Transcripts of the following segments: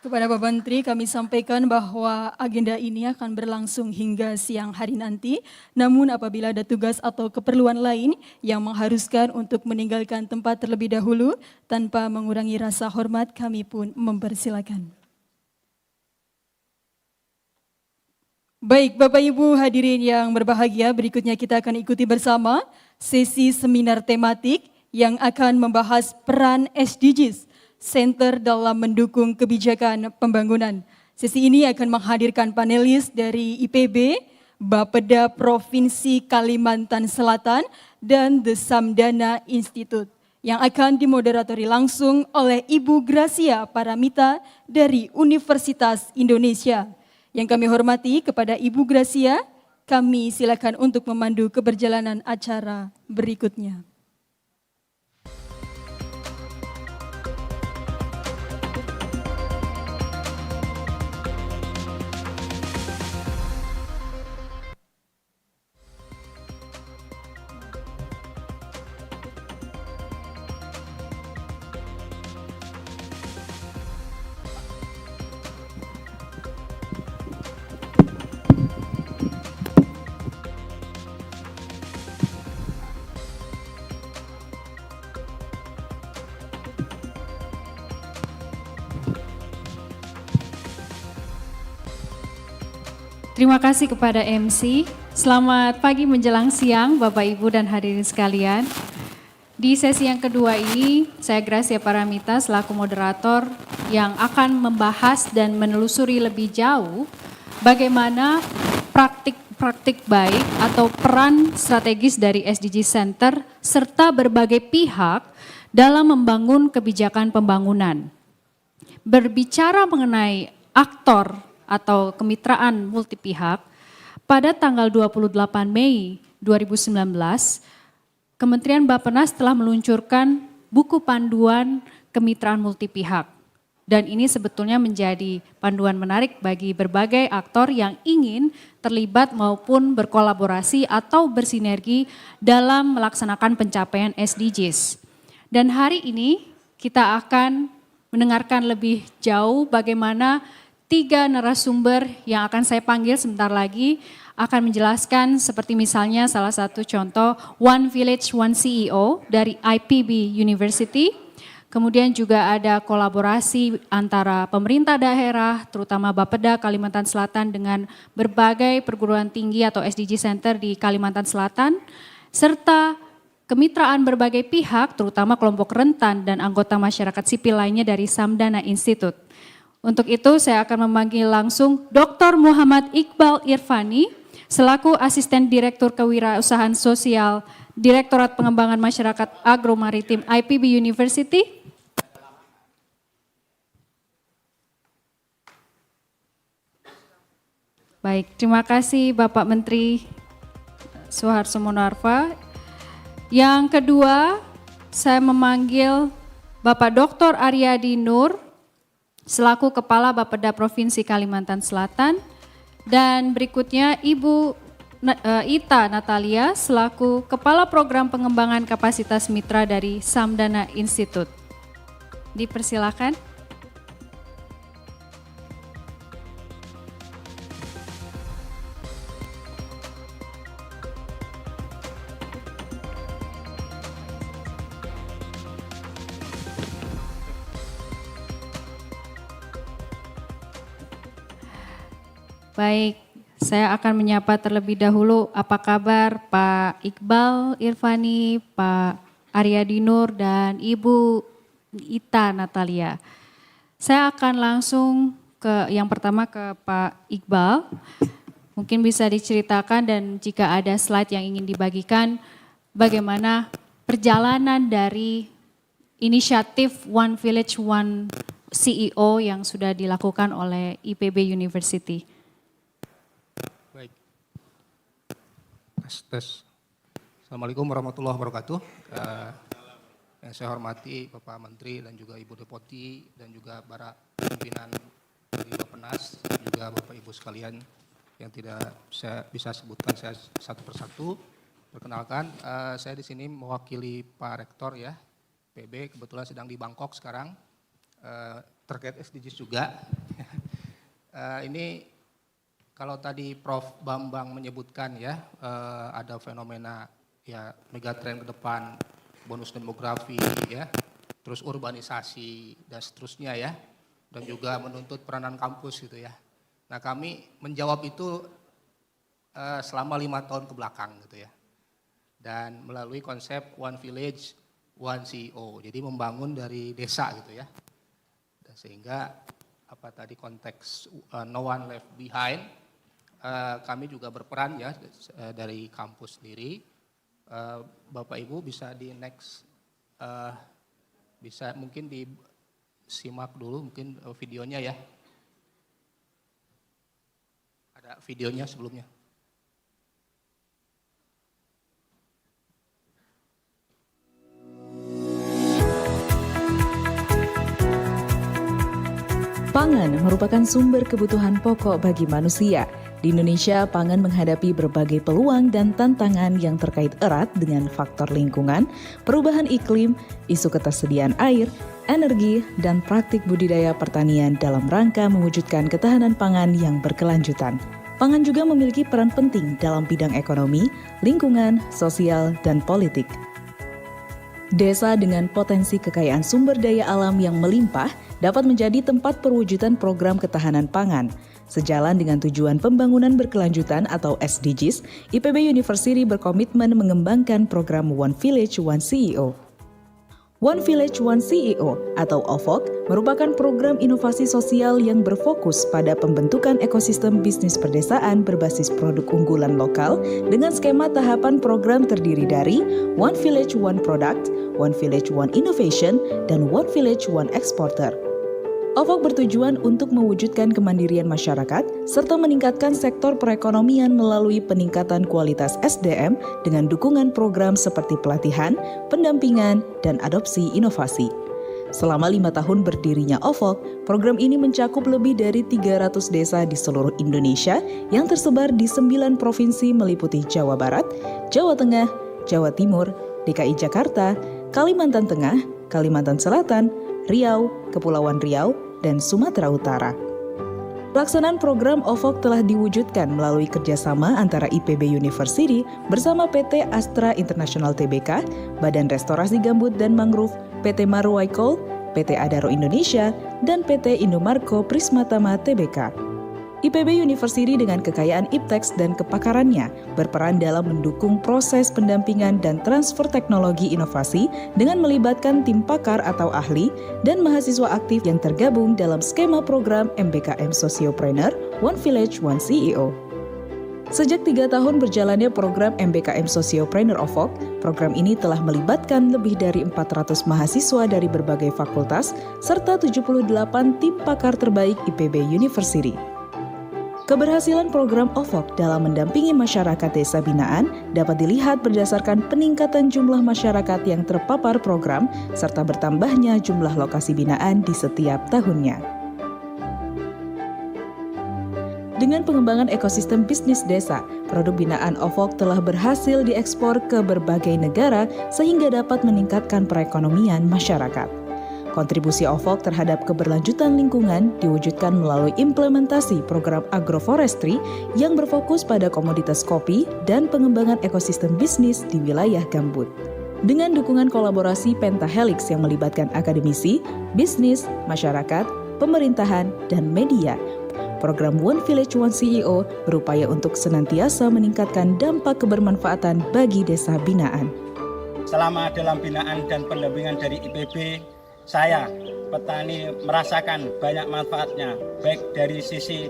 Kepada Bapak Menteri kami sampaikan bahwa agenda ini akan berlangsung hingga siang hari nanti. Namun apabila ada tugas atau keperluan lain yang mengharuskan untuk meninggalkan tempat terlebih dahulu tanpa mengurangi rasa hormat, kami pun mempersilakan. Baik, Bapak Ibu hadirin yang berbahagia, berikutnya kita akan ikuti bersama sesi seminar tematik yang akan membahas peran SDGs Center dalam mendukung kebijakan pembangunan. Sesi ini akan menghadirkan panelis dari IPB, Bapeda Provinsi Kalimantan Selatan, dan The Samdana Institute yang akan dimoderatori langsung oleh Ibu Gracia Paramita dari Universitas Indonesia. Yang kami hormati kepada Ibu Gracia, kami silakan untuk memandu keberjalanan acara berikutnya. Terima kasih kepada MC. Selamat pagi menjelang siang Bapak Ibu dan hadirin sekalian. Di sesi yang kedua ini saya Gracia Paramita selaku moderator yang akan membahas dan menelusuri lebih jauh bagaimana praktik baik atau peran strategis dari SDG Center serta berbagai pihak dalam membangun kebijakan pembangunan. Berbicara mengenai aktor atau kemitraan multi pihak, pada tanggal 28 Mei 2019, Kementerian Bappenas telah meluncurkan buku panduan kemitraan multi pihak. Dan ini sebetulnya menjadi panduan menarik bagi berbagai aktor yang ingin terlibat maupun berkolaborasi atau bersinergi dalam melaksanakan pencapaian SDGs. Dan hari ini kita akan mendengarkan lebih jauh bagaimana 3 narasumber yang akan saya panggil sebentar lagi akan menjelaskan seperti misalnya salah satu contoh One Village One CEO dari IPB University. Kemudian juga ada kolaborasi antara pemerintah daerah terutama Bapeda Kalimantan Selatan dengan berbagai perguruan tinggi atau SDG Center di Kalimantan Selatan. Serta kemitraan berbagai pihak terutama kelompok rentan dan anggota masyarakat sipil lainnya dari Samdana Institute. Untuk itu saya akan memanggil langsung Dr. Muhammad Iqbal Irfani selaku Asisten Direktur Kewirausahaan Sosial Direktorat Pengembangan Masyarakat Agro-Maritim IPB University. Baik, terima kasih Bapak Menteri Suharto Monoarfa. Yang kedua, saya memanggil Bapak Dr. Aryadi Nur selaku Kepala Bapeda Provinsi Kalimantan Selatan, dan berikutnya Ibu Ita Natalia selaku Kepala Program Pengembangan Kapasitas Mitra dari Samdana Institute. Dipersilakan. Baik, saya akan menyapa terlebih dahulu apa kabar Pak Iqbal Irfani, Pak Aryadi Nur, dan Ibu Ita Natalia. Saya akan langsung ke yang pertama ke Pak Iqbal. Mungkin bisa diceritakan dan jika ada slide yang ingin dibagikan, bagaimana perjalanan dari inisiatif One Village One CEO yang sudah dilakukan oleh IPB University. Tes. Assalamualaikum warahmatullahi wabarakatuh. Yang saya hormati Bapak Menteri dan juga Ibu Deputi dan juga para pimpinan dari Bappenas, juga Bapak Ibu sekalian yang tidak saya bisa sebutkan saya satu persatu. Perkenalkan, saya di sini mewakili Pak Rektor ya, PB kebetulan sedang di Bangkok sekarang. terkait SDGs juga. Ini kalau tadi Prof. Bambang menyebutkan ya, ada fenomena ya megatrend ke depan, bonus demografi ya, terus urbanisasi dan seterusnya ya, dan juga menuntut peranan kampus gitu ya. Nah kami menjawab itu selama 5 tahun ke belakang gitu ya. Dan melalui konsep One Village, One CEO. Jadi membangun dari desa gitu ya. Dan sehingga apa tadi konteks no one left behind, kami juga berperan ya dari kampus sendiri. Bapak Ibu bisa di next, bisa mungkin disimak dulu mungkin videonya ya. Ada videonya sebelumnya. Pangan merupakan sumber kebutuhan pokok bagi manusia. Di Indonesia, pangan menghadapi berbagai peluang dan tantangan yang terkait erat dengan faktor lingkungan, perubahan iklim, isu ketersediaan air, energi, dan praktik budidaya pertanian dalam rangka mewujudkan ketahanan pangan yang berkelanjutan. Pangan juga memiliki peran penting dalam bidang ekonomi, lingkungan, sosial, dan politik. Desa dengan potensi kekayaan sumber daya alam yang melimpah dapat menjadi tempat perwujudan program ketahanan pangan. Sejalan dengan tujuan pembangunan berkelanjutan atau SDGs, IPB University berkomitmen mengembangkan program One Village, One CEO. One Village, One CEO atau OVOC merupakan program inovasi sosial yang berfokus pada pembentukan ekosistem bisnis perdesaan berbasis produk unggulan lokal dengan skema tahapan program terdiri dari One Village, One Product, One Village, One Innovation, dan One Village, One Exporter. OVOC bertujuan untuk mewujudkan kemandirian masyarakat serta meningkatkan sektor perekonomian melalui peningkatan kualitas SDM dengan dukungan program seperti pelatihan, pendampingan, dan adopsi inovasi. Selama 5 tahun berdirinya OVOC, program ini mencakup lebih dari 300 desa di seluruh Indonesia yang tersebar di 9 provinsi meliputi Jawa Barat, Jawa Tengah, Jawa Timur, DKI Jakarta, Kalimantan Tengah, Kalimantan Selatan, Riau, Kepulauan Riau, dan Sumatera Utara. Pelaksanaan program OVOC telah diwujudkan melalui kerjasama antara IPB University bersama PT Astra International Tbk, Badan Restorasi Gambut dan Mangrove, PT Marwai Coal, PT Adaro Indonesia, dan PT Indomarko Prismatama Tbk. IPB University dengan kekayaan ipteks dan kepakarannya berperan dalam mendukung proses pendampingan dan transfer teknologi inovasi dengan melibatkan tim pakar atau ahli dan mahasiswa aktif yang tergabung dalam skema program MBKM Sociopreneur One Village, One CEO. Sejak 3 tahun berjalannya program MBKM Sociopreneur OVOC, program ini telah melibatkan lebih dari 400 mahasiswa dari berbagai fakultas serta 78 tim pakar terbaik IPB University. Keberhasilan program OVOC dalam mendampingi masyarakat desa binaan dapat dilihat berdasarkan peningkatan jumlah masyarakat yang terpapar program serta bertambahnya jumlah lokasi binaan di setiap tahunnya. Dengan pengembangan ekosistem bisnis desa, produk binaan OVOC telah berhasil diekspor ke berbagai negara sehingga dapat meningkatkan perekonomian masyarakat. Kontribusi OVOC terhadap keberlanjutan lingkungan diwujudkan melalui implementasi program agroforestry yang berfokus pada komoditas kopi dan pengembangan ekosistem bisnis di wilayah gambut. Dengan dukungan kolaborasi Pentahelix yang melibatkan akademisi, bisnis, masyarakat, pemerintahan, dan media, program One Village One CEO berupaya untuk senantiasa meningkatkan dampak kebermanfaatan bagi desa binaan. Selama dalam binaan dan pendampingan dari IPB, saya, petani, merasakan banyak manfaatnya, baik dari sisi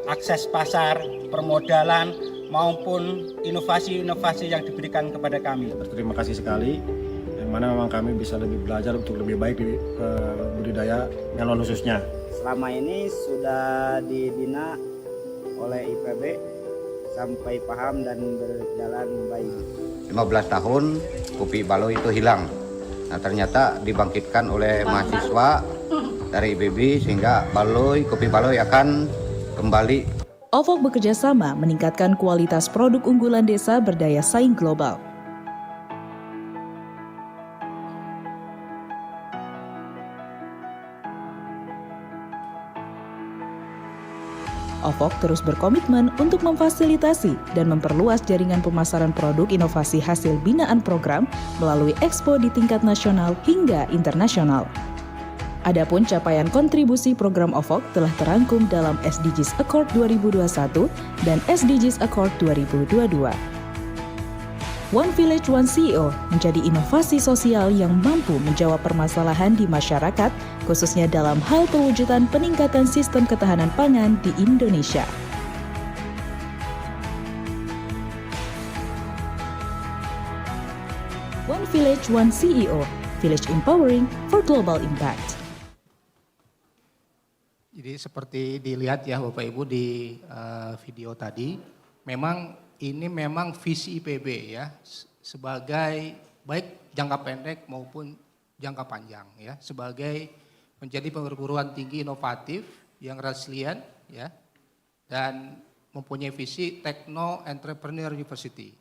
akses pasar, permodalan, maupun inovasi-inovasi yang diberikan kepada kami. Berterima kasih sekali, yang mana memang kami bisa lebih belajar untuk lebih baik di budidaya melon khususnya. Selama ini sudah dibina oleh IPB sampai paham dan berjalan baik. 15 tahun kopi balo itu hilang. Nah, ternyata dibangkitkan oleh mahasiswa dari IPB sehingga kopi baloy akan kembali. OVOC bekerja sama meningkatkan kualitas produk unggulan desa berdaya saing global. OVOG terus berkomitmen untuk memfasilitasi dan memperluas jaringan pemasaran produk inovasi hasil binaan program melalui ekspo di tingkat nasional hingga internasional. Adapun capaian kontribusi program OVOG telah terangkum dalam SDGs Accord 2021 dan SDGs Accord 2022. One Village One CEO menjadi inovasi sosial yang mampu menjawab permasalahan di masyarakat, khususnya dalam hal perwujudan peningkatan sistem ketahanan pangan di Indonesia. One Village One CEO, Village Empowering for Global Impact. Jadi seperti dilihat ya Bapak Ibu di video tadi, ini memang visi IPB ya, sebagai baik jangka pendek maupun jangka panjang ya, sebagai menjadi perguruan tinggi inovatif yang resilient ya, dan mempunyai visi Techno Entrepreneur University.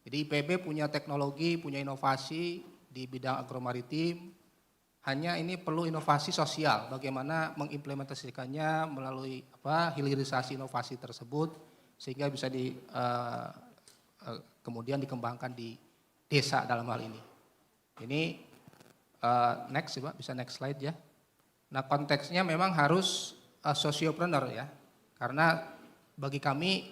Jadi IPB punya teknologi, punya inovasi di bidang agromaritim, hanya ini perlu inovasi sosial, bagaimana mengimplementasikannya melalui hilirisasi inovasi tersebut, sehingga bisa kemudian dikembangkan di desa dalam hal ini. Ini next ya Pak, bisa next slide ya. Nah konteksnya memang harus sociopreneur ya, karena bagi kami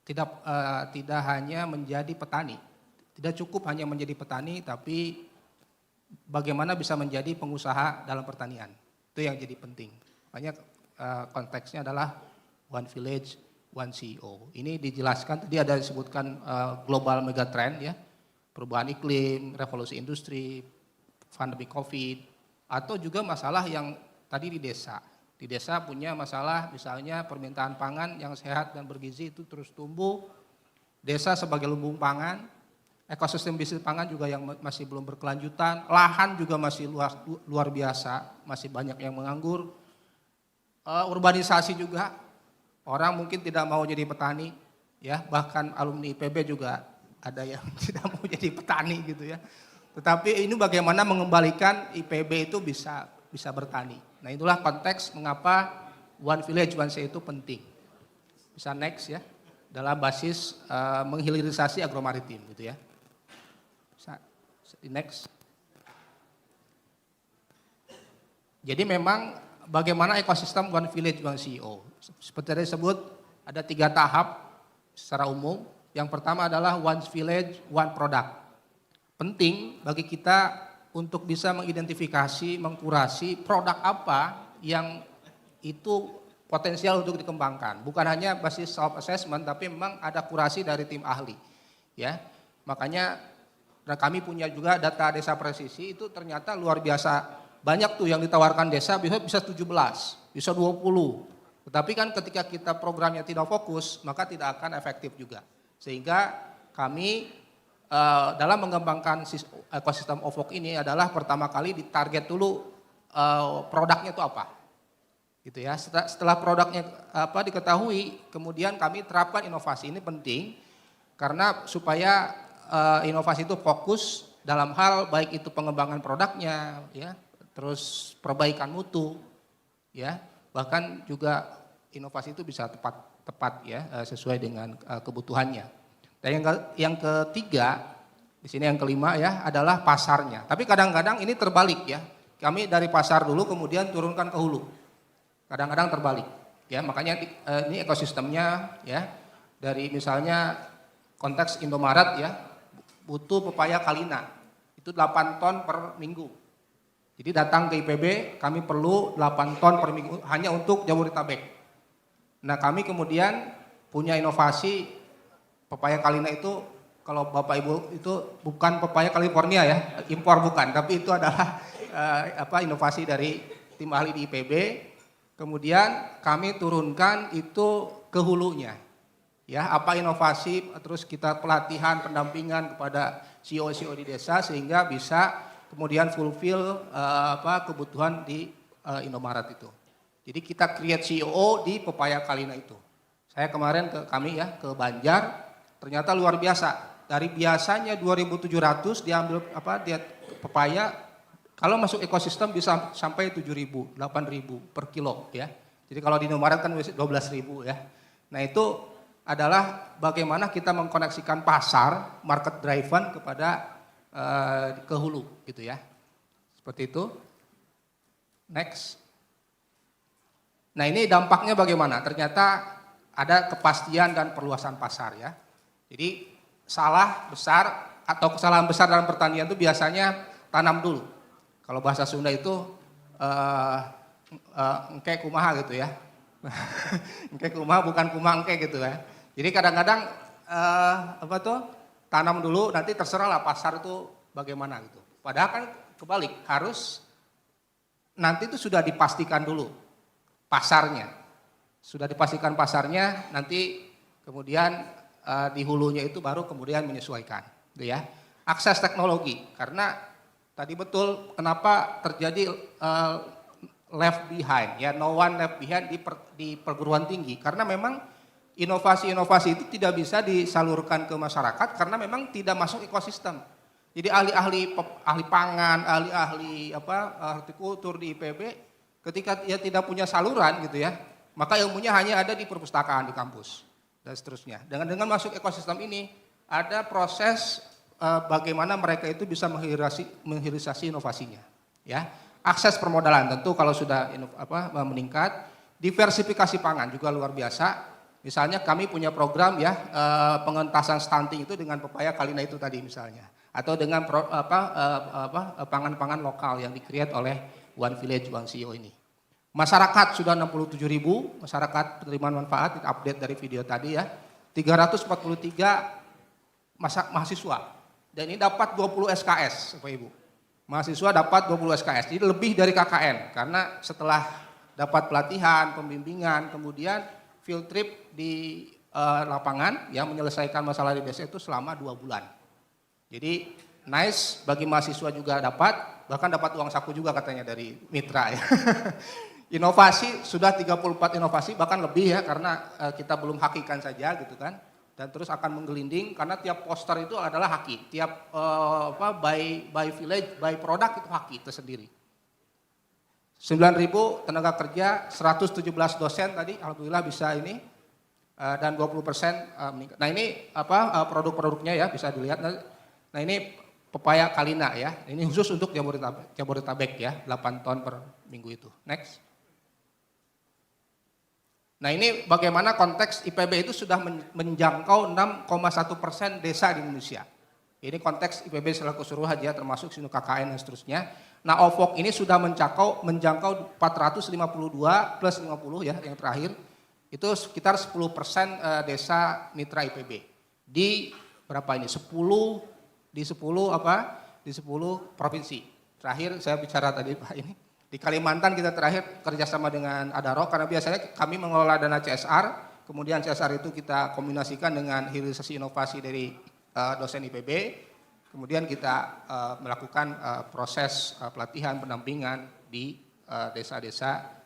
tidak hanya menjadi petani, tidak cukup hanya menjadi petani, tapi bagaimana bisa menjadi pengusaha dalam pertanian, itu yang jadi penting. Makanya konteksnya adalah One Village One CEO. Ini dijelaskan tadi ada disebutkan global megatrend ya, perubahan iklim, revolusi industri, pandemi COVID, atau juga masalah yang tadi di desa. Di desa punya masalah misalnya permintaan pangan yang sehat dan bergizi itu terus tumbuh. Desa sebagai lumbung pangan, ekosistem bisnis pangan juga yang masih belum berkelanjutan, lahan juga masih luar biasa, masih banyak yang menganggur. Urbanisasi juga, orang mungkin tidak mau jadi petani, ya bahkan alumni IPB juga ada yang tidak mau jadi petani gitu ya. Tetapi ini bagaimana mengembalikan IPB itu bisa bertani. Nah itulah konteks mengapa One Village One CEO itu penting. Bisa next ya, dalam basis menghilirisasi agromaritim gitu ya. Bisa next. Jadi memang bagaimana ekosistem One Village One CEO. Seperti tadi disebut ada 3 tahap secara umum. Yang pertama adalah One Village One Product. Penting bagi kita untuk bisa mengidentifikasi, mengkurasi produk apa yang itu potensial untuk dikembangkan. Bukan hanya basis self assessment, tapi memang ada kurasi dari tim ahli. Ya, makanya kami punya juga data desa presisi itu ternyata luar biasa banyak tuh yang ditawarkan desa, bisa 17, bisa 20. Tetapi kan ketika kita programnya tidak fokus, maka tidak akan efektif juga. Sehingga kami dalam mengembangkan ekosistem OVOG ini adalah pertama kali ditarget dulu produknya itu apa. Gitu ya. Setelah produknya diketahui, kemudian kami terapkan inovasi. Ini penting karena supaya inovasi itu fokus dalam hal baik itu pengembangan produknya ya, terus perbaikan mutu ya, bahkan juga inovasi itu bisa tepat ya, sesuai dengan kebutuhannya. Dan yang ketiga, di sini yang kelima ya, adalah pasarnya. Tapi kadang-kadang ini terbalik ya. Kami dari pasar dulu kemudian turunkan ke hulu. Kadang-kadang terbalik ya. Makanya ini ekosistemnya ya, dari misalnya konteks Indomaret ya, butuh pepaya Kalina. Itu 8 ton per minggu. Jadi datang ke IPB, kami perlu 8 ton per minggu hanya untuk Jabodetabek. Nah kami kemudian punya inovasi pepaya Kalina itu, kalau Bapak Ibu itu bukan pepaya California ya, impor bukan, tapi itu adalah inovasi dari tim ahli di IPB. Kemudian kami turunkan itu ke hulunya. Ya, apa inovasi, terus kita pelatihan, pendampingan kepada CEO-CEO di desa sehingga bisa kemudian fulfill kebutuhan di Indomaret itu. Jadi kita create CEO di pepaya Kalina itu. Saya kemarin ke Banjar, ternyata luar biasa. Dari biasanya 2.700 diambil pepaya, kalau masuk ekosistem bisa sampai 7.000, 8.000 per kilo ya. Jadi kalau di Indomaret kan 12.000 ya. Nah itu adalah bagaimana kita mengkoneksikan pasar, market driven kepada ke hulu gitu ya. Seperti itu. Next. Nah ini dampaknya bagaimana? Ternyata ada kepastian dan perluasan pasar ya. Jadi salah besar atau kesalahan besar dalam pertanian itu biasanya tanam dulu. Kalau bahasa Sunda itu engke kumaha gitu ya. Engke kumaha bukan kumaha engke gitu ya. Jadi kadang-kadang tanam dulu nanti terserahlah pasar itu bagaimana gitu. Padahal kan kebalik, harus nanti itu sudah dipastikan dulu pasarnya. Sudah dipastikan pasarnya, nanti kemudian di hulunya itu baru kemudian menyesuaikan gitu ya. Akses teknologi, karena tadi betul kenapa terjadi left behind ya, no one left behind di perguruan tinggi, karena memang inovasi-inovasi itu tidak bisa disalurkan ke masyarakat karena memang tidak masuk ekosistem. Jadi ahli pangan, ahli hortikultur di IPB ketika dia tidak punya saluran gitu ya, maka ilmunya hanya ada di perpustakaan di kampus dan seterusnya. Dengan masuk ekosistem ini ada proses bagaimana mereka itu bisa menghilirisasi inovasinya ya. Akses permodalan tentu kalau sudah meningkat, diversifikasi pangan juga luar biasa. Misalnya kami punya program ya pengentasan stunting itu dengan pepaya Kalina itu tadi misalnya, atau dengan pangan-pangan lokal yang di-create oleh One Village One CEO ini. Masyarakat sudah 67.000 masyarakat penerimaan manfaat, update dari video tadi ya, 343 mahasiswa dan ini dapat 20 SKS Bapak Ibu. Mahasiswa dapat 20 SKS, jadi lebih dari KKN karena setelah dapat pelatihan, pembimbingan, kemudian field trip di lapangan yang menyelesaikan masalah di desa itu selama 2 bulan. Jadi nice, bagi mahasiswa juga dapat, bahkan dapat uang saku juga katanya dari mitra ya. Inovasi sudah 34 inovasi bahkan lebih ya karena kita belum hakikan saja gitu kan. Dan terus akan menggelinding karena tiap poster itu adalah haki, tiap by village, by product itu haki tersendiri. 9.000 tenaga kerja, 117 dosen tadi, alhamdulillah bisa ini, dan 20% meningkat. Nah ini produk-produknya ya bisa dilihat. Nah ini pepaya Kalina ya, ini khusus untuk Jabodetabek ya, 8 ton per minggu itu. Next. Nah ini bagaimana konteks IPB itu sudah menjangkau 6,1% desa di Indonesia. Ini konteks IPB secara keseluruhan ya, termasuk sinu KKN dan seterusnya. Nah OVOG ini sudah menjangkau 452 plus 50 ya yang terakhir. Itu sekitar 10% desa mitra IPB. Di berapa ini? 10 provinsi. Terakhir saya bicara tadi Pak ini. Di Kalimantan kita terakhir kerjasama dengan Adaro karena biasanya kami mengelola dana CSR, kemudian CSR itu kita kombinasikan dengan hilirisasi inovasi dari dosen IPB, kemudian kita melakukan proses pelatihan pendampingan di desa-desa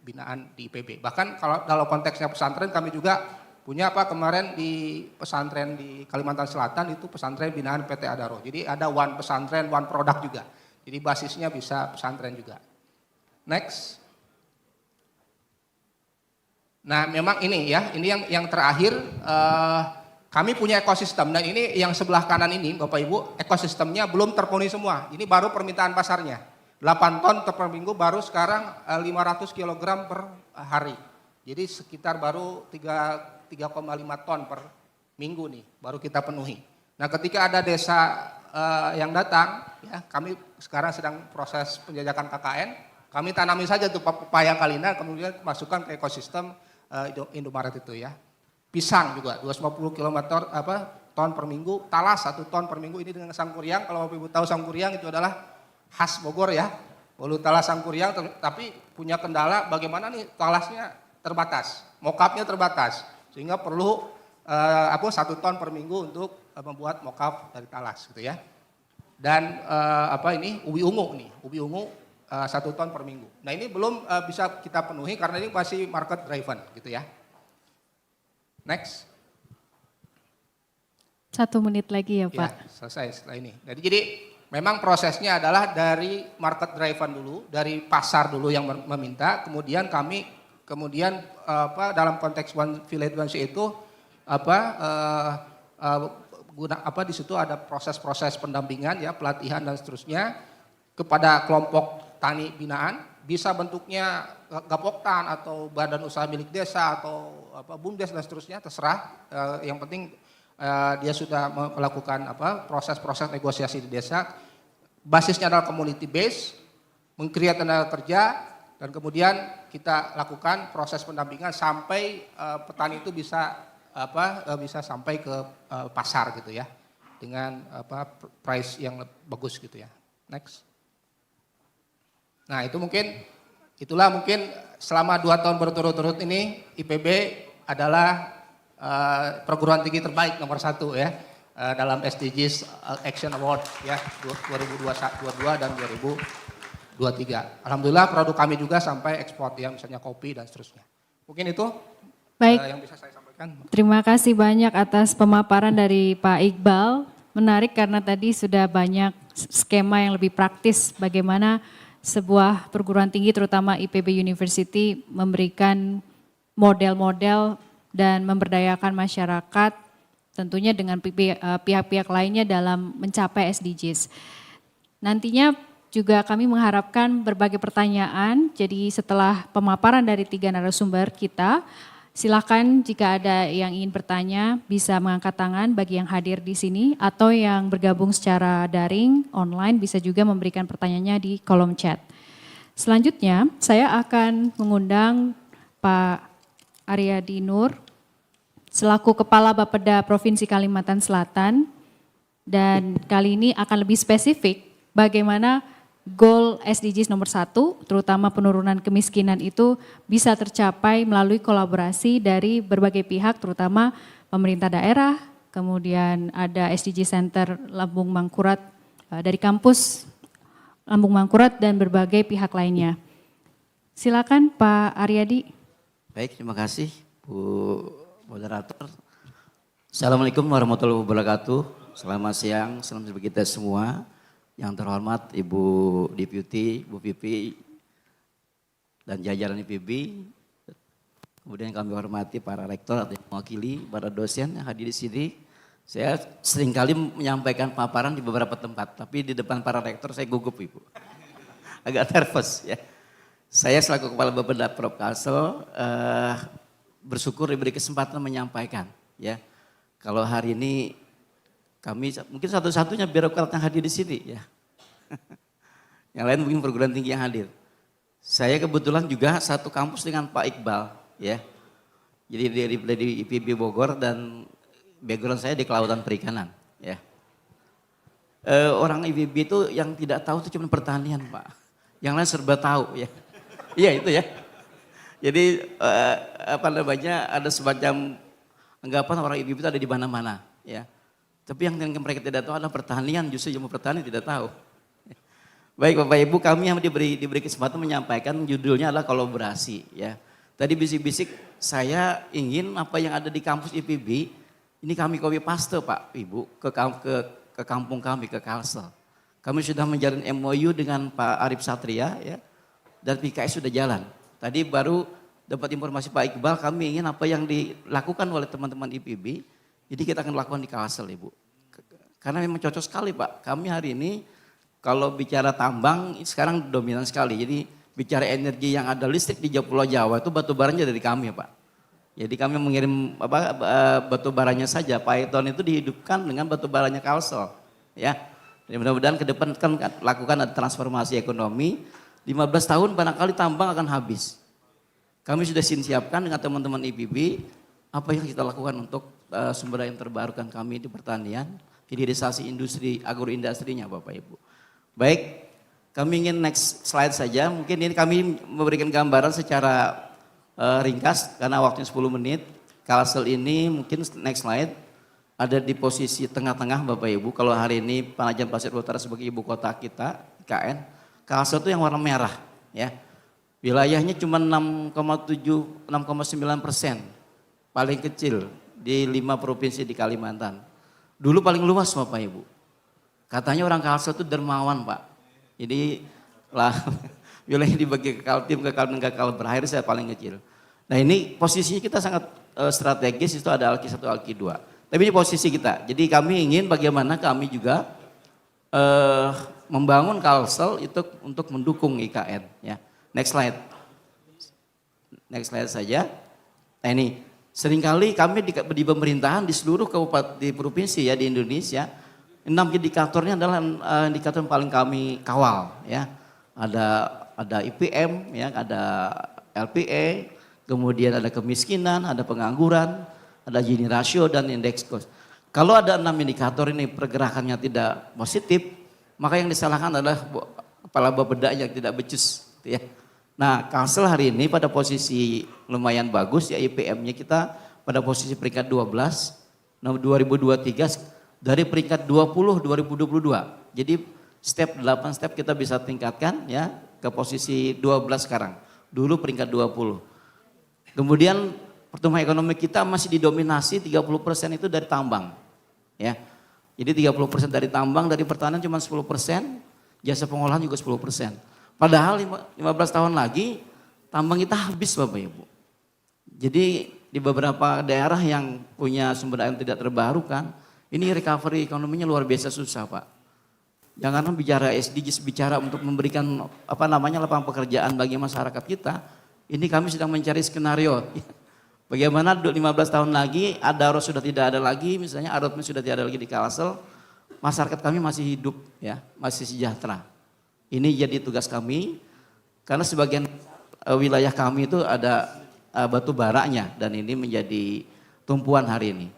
binaan di IPB. Bahkan kalau dalam konteksnya pesantren kami juga punya kemarin di pesantren di Kalimantan Selatan itu pesantren binaan PT Adaro. Jadi ada one pesantren, one product juga. Jadi basisnya bisa pesantren juga. Next. Nah memang ini ya, ini yang terakhir kami punya ekosistem dan ini yang sebelah kanan ini Bapak Ibu ekosistemnya belum terpenuhi semua. Ini baru permintaan pasarnya. 8 ton per minggu baru sekarang 500 kg per hari. Jadi sekitar baru 3,5 ton per minggu nih baru kita penuhi. Nah ketika ada desa yang datang, ya kami sekarang sedang proses penjajakan KKN, kami tanami saja tuh pepaya Kalina, kemudian masukkan ke ekosistem Indomaret itu ya. Pisang juga 250 ton per minggu, talas 1 ton per minggu ini dengan sangkuriang. Kalau Bapak Ibu tahu sangkuriang itu adalah khas Bogor ya. Bolu talas sangkuriang, tapi punya kendala bagaimana nih talasnya terbatas, mokapnya terbatas, sehingga perlu 1 ton per minggu untuk membuat mokap dari talas gitu ya. Dan ubi ungu nih, ubi ungu 1 ton per minggu. Nah ini belum bisa kita penuhi karena ini masih market driven gitu ya. Next. 1 menit lagi ya Pak. Ya, selesai setelah ini. Jadi memang prosesnya adalah dari market driven dulu, dari pasar dulu yang meminta, kemudian kami dalam konteks One Village One Sea itu di situ ada proses-proses pendampingan ya, pelatihan dan seterusnya kepada kelompok tani binaan, bisa bentuknya Gapoktan atau badan usaha milik desa atau BUMDes dan seterusnya, terserah. Yang penting dia sudah melakukan proses-proses negosiasi di desa. Basisnya adalah community base, meng-create tenaga kerja, dan kemudian kita lakukan proses pendampingan sampai petani itu bisa sampai ke pasar gitu ya, dengan price yang bagus gitu ya. Next. Nah itu itulah mungkin selama 2 tahun berturut-turut ini IPB adalah perguruan tinggi terbaik nomor 1 ya dalam SDGs Action Award ya 2022 dan 2023. Alhamdulillah produk kami juga sampai ekspor ya, misalnya kopi dan seterusnya. Mungkin itu Baik. Yang bisa saya sampaikan. Terima kasih banyak atas pemaparan dari Pak Iqbal. Menarik karena tadi sudah banyak skema yang lebih praktis bagaimana sebuah perguruan tinggi terutama IPB University memberikan model-model dan memberdayakan masyarakat tentunya dengan pihak-pihak lainnya dalam mencapai SDGs. Nantinya juga kami mengharapkan berbagai pertanyaan, jadi setelah pemaparan dari 3 narasumber kita, silakan jika ada yang ingin bertanya bisa mengangkat tangan bagi yang hadir di sini atau yang bergabung secara daring, online bisa juga memberikan pertanyaannya di kolom chat. Selanjutnya saya akan mengundang Pak Aryadi Nur selaku Kepala Bapeda Provinsi Kalimantan Selatan dan kali ini akan lebih spesifik bagaimana goal SDGs nomor 1, terutama penurunan kemiskinan itu bisa tercapai melalui kolaborasi dari berbagai pihak, terutama pemerintah daerah, kemudian ada SDG Center Lambung Mangkurat dari kampus Lambung Mangkurat dan berbagai pihak lainnya. Silakan Pak Aryadi. Baik, terima kasih Bu Moderator. Assalamualaikum warahmatullahi wabarakatuh. Selamat siang, salam sejahtera kita semua. Yang terhormat Ibu Deputi, Bu Pipi, dan jajaran IPB. Kemudian kami hormati para rektor atau mewakili para dosen yang hadir di sini. Saya seringkali menyampaikan paparan di beberapa tempat, tapi di depan para rektor saya gugup Ibu. Agak nervous ya. Saya selaku Kepala Bapeda Prop Kalsel bersyukur diberi kesempatan menyampaikan ya. Kalau hari ini kami mungkin satu-satunya birokrat yang hadir di sini ya. Yang lain mungkin perguruan tinggi yang hadir. Saya kebetulan juga satu kampus dengan Pak Iqbal ya. Jadi dari IPB Bogor dan background saya di kelautan perikanan ya. Orang IPB itu yang tidak tahu itu cuma pertanian Pak. Yang lain serba tahu ya. Iya itu ya. Jadi ada semacam anggapan orang IPB itu ada di mana-mana ya. Tapi yang mereka tidak tahu adalah pertanian, justru ilmu pertanian tidak tahu. Baik Bapak Ibu, kami yang diberi kesempatan menyampaikan judulnya adalah kolaborasi ya. Tadi bisik-bisik saya ingin apa yang ada di kampus IPB, ini kami copy paste Pak Ibu ke kampung kami, ke Kalsel. Kami sudah menjalin MOU dengan Pak Arif Satria ya, dan PKS sudah jalan. Tadi baru dapat informasi Pak Iqbal, kami ingin apa yang dilakukan oleh teman-teman IPB, jadi kita akan lakukan di Kalsel Ibu. Karena memang cocok sekali Pak. Kami hari ini kalau bicara tambang sekarang dominan sekali. Jadi bicara energi yang ada listrik di Pulau Jawa itu batu baranya dari kami Pak. Jadi kami mengirim batu baranya saja. Python itu dihidupkan dengan batu baranya Kalsel. Ya. Dan mudah-mudahan ke depan kan lakukan ada transformasi ekonomi. 15 tahun barangkali tambang akan habis. Kami sudah siapkan dengan teman-teman IPB apa yang kita lakukan untuk sumber daya yang terbarukan kami di pertanian, hilirisasi industri, agroindustrinya Bapak Ibu. Baik, kami ingin next slide saja. Mungkin ini kami memberikan gambaran secara ringkas karena waktunya 10 menit. Kalsel ini mungkin next slide ada di posisi tengah-tengah Bapak Ibu. Kalau hari ini Penajam Pasir Utara sebagai ibu kota kita, IKN, Kalsel itu yang warna merah ya. Wilayahnya cuma 6,9%, paling kecil di 5 provinsi di Kalimantan. Dulu paling luas Bapak Ibu. Katanya orang Kalsel itu dermawan Pak. Jadi lah wilayah dibagi ke Kaltim, ke Kaltim, ke Kaltim berakhir saya paling kecil. Nah ini posisinya kita sangat strategis, itu ada Alki 1, Alki 2. Tapi ini posisi kita. Jadi kami ingin bagaimana kami juga membangun Kalsel itu untuk mendukung IKN. Ya. Next slide. Next slide saja. Nah ini seringkali kami di pemerintahan di seluruh kabupaten di provinsi ya di Indonesia, 6 indikatornya adalah indikator yang paling kami kawal ya. Ada IPM ya, ada LPE, kemudian ada kemiskinan, ada pengangguran, ada Gini rasio dan indeks cost. Kalau ada 6 indikator ini pergerakannya tidak positif, maka yang disalahkan adalah kepala Bapeda yang tidak becus gitu ya. Nah, Kalsel hari ini pada posisi lumayan bagus ya, IPM-nya kita pada posisi peringkat 12, nah 2023 dari peringkat 20 2022. Jadi 8 step kita bisa tingkatkan ya ke posisi 12 sekarang. Dulu peringkat 20. Kemudian pertumbuhan ekonomi kita masih didominasi 30% itu dari tambang. Ya. Jadi 30% dari tambang, dari pertanian cuma 10%, jasa pengolahan juga 10%. Padahal 15 tahun lagi tambang kita habis Bapak Ibu. Jadi di beberapa daerah yang punya sumber daya yang tidak terbarukan, ini recovery ekonominya luar biasa susah Pak. Jangan bicara SDGs, bicara untuk memberikan lapangan pekerjaan bagi masyarakat kita. Ini kami sedang mencari skenario. Bagaimana 15 tahun lagi Adaro sudah tidak ada lagi, misalnya Arotmi sudah tidak ada lagi di Kalsel, masyarakat kami masih hidup ya, masih sejahtera. Ini jadi tugas kami karena sebagian wilayah kami itu ada batu baranya dan ini menjadi tumpuan hari ini.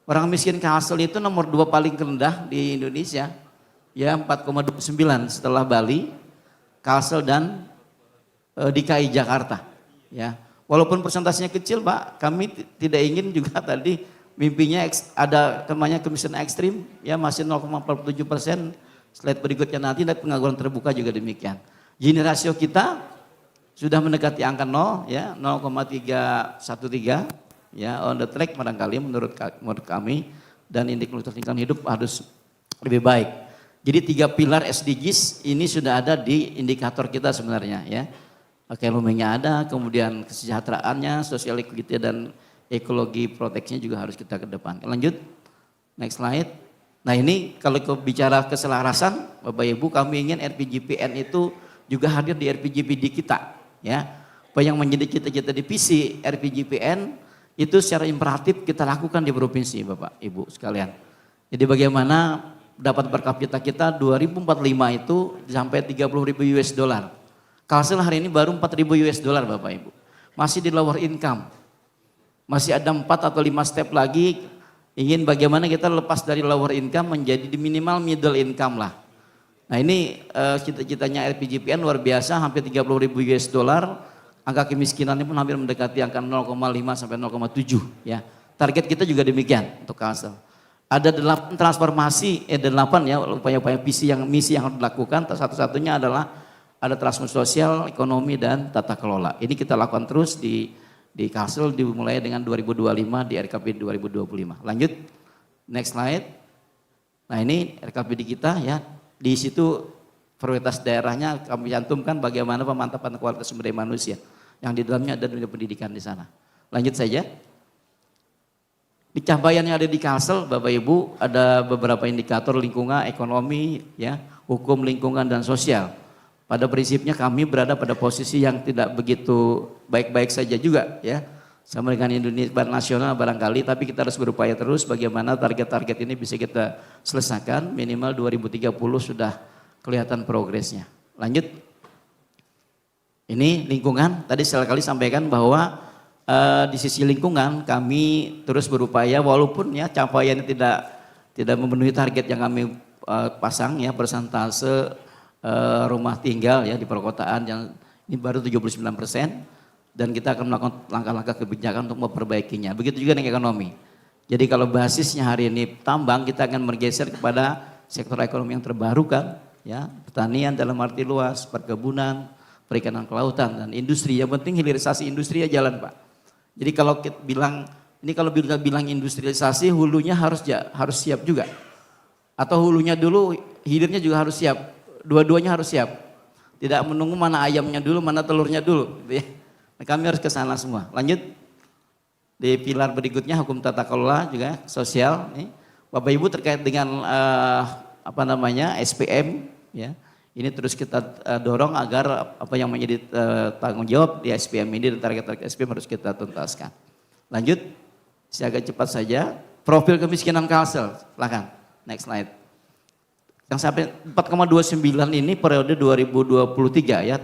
Orang miskin Kalsel itu nomor 2 paling rendah di Indonesia, ya 4,29 setelah Bali, Kalsel dan DKI Jakarta. Ya, walaupun persentasenya kecil Pak, kami tidak ingin juga tadi mimpinya ada namanya kemiskinan ekstrim, ya masih 0,47%. Slide berikutnya nanti dan pengangguran terbuka juga demikian. Gini rasio kita sudah mendekati angka 0 ya, 0,313 ya, on the track barangkali menurut kami, dan indeks kualitas lingkungan hidup harus lebih baik. Jadi 3 pilar SDGs ini sudah ada di indikator kita sebenarnya ya. Ekonominya ada, kemudian kesejahteraannya, sosial equity dan ekologi proteksinya juga harus kita kedepankan. Lanjut, next slide. Nah ini kalau bicara keselarasan, Bapak Ibu, kami ingin RPJPN itu juga hadir di RPJPD kita, ya. Apa yang menjadi cita-cita di visi RPJPN itu secara imperatif kita lakukan di provinsi, Bapak Ibu sekalian. Jadi bagaimana dapat per kapita kita 2045 itu sampai 30.000 US dollar. Kalsel hari ini baru 4.000 US dollar, Bapak Ibu. Masih di lower income. Masih ada 4 atau 5 step lagi. Ingin bagaimana kita lepas dari lower income menjadi di minimal middle income lah. Nah ini cita-citanya RPJPN luar biasa, hampir 30.000 US dollar. Angka kemiskinannya pun hampir mendekati angka 0,5 sampai 0,7 ya. Target kita juga demikian untuk Kalsel. Ada 8 transformasi, 8 ya upaya-upaya misi yang harus dilakukan. Satu-satunya adalah ada transformasi sosial, ekonomi dan tata kelola. Ini kita lakukan terus di Kalsel dimulai dengan 2025 di RKPD 2025. Lanjut, next slide. Nah ini RKPD kita ya, di situ prioritas daerahnya kami cantumkan bagaimana pemantapan kualitas sumber daya manusia. Yang di dalamnya ada dunia pendidikan di sana. Lanjut saja. Di capaian yang ada di Kalsel, Bapak Ibu, ada beberapa indikator lingkungan, ekonomi, ya, hukum, lingkungan dan sosial. Pada prinsipnya kami berada pada posisi yang tidak begitu baik-baik saja juga ya. Sama dengan Indonesia nasional barangkali, tapi kita harus berupaya terus bagaimana target-target ini bisa kita selesaikan. Minimal 2030 sudah kelihatan progresnya. Lanjut. Ini lingkungan, tadi sekali sampaikan bahwa di sisi lingkungan kami terus berupaya walaupun ya capaiannya tidak memenuhi target yang kami pasang ya, persentase rumah tinggal ya di perkotaan yang ini baru 79% dan kita akan melakukan langkah-langkah kebijakan untuk memperbaikinya. Begitu juga dengan ekonomi. Jadi kalau basisnya hari ini tambang, kita akan bergeser kepada sektor ekonomi yang terbarukan ya, pertanian dalam arti luas, perkebunan, perikanan kelautan dan industri. Yang penting hilirisasi industri ya jalan Pak. Jadi kalau kita bilang industrialisasi hulunya harus siap juga. Atau hulunya dulu, hilirnya juga harus siap. Dua-duanya harus siap. Tidak menunggu mana ayamnya dulu, mana telurnya dulu. Gitu ya. Nah, kami harus ke sana semua. Lanjut. Di pilar berikutnya hukum tata kelola juga sosial. Nih. Bapak Ibu terkait dengan SPM ya. Ini terus kita dorong agar apa yang menjadi tanggung jawab di SPM ini dan target-target SPM harus kita tuntaskan. Lanjut. Saya agak cepat saja. Profil kemiskinan Kalsel. Silakan. Next slide. Yang sampai 4,29 ini periode 2023 ya,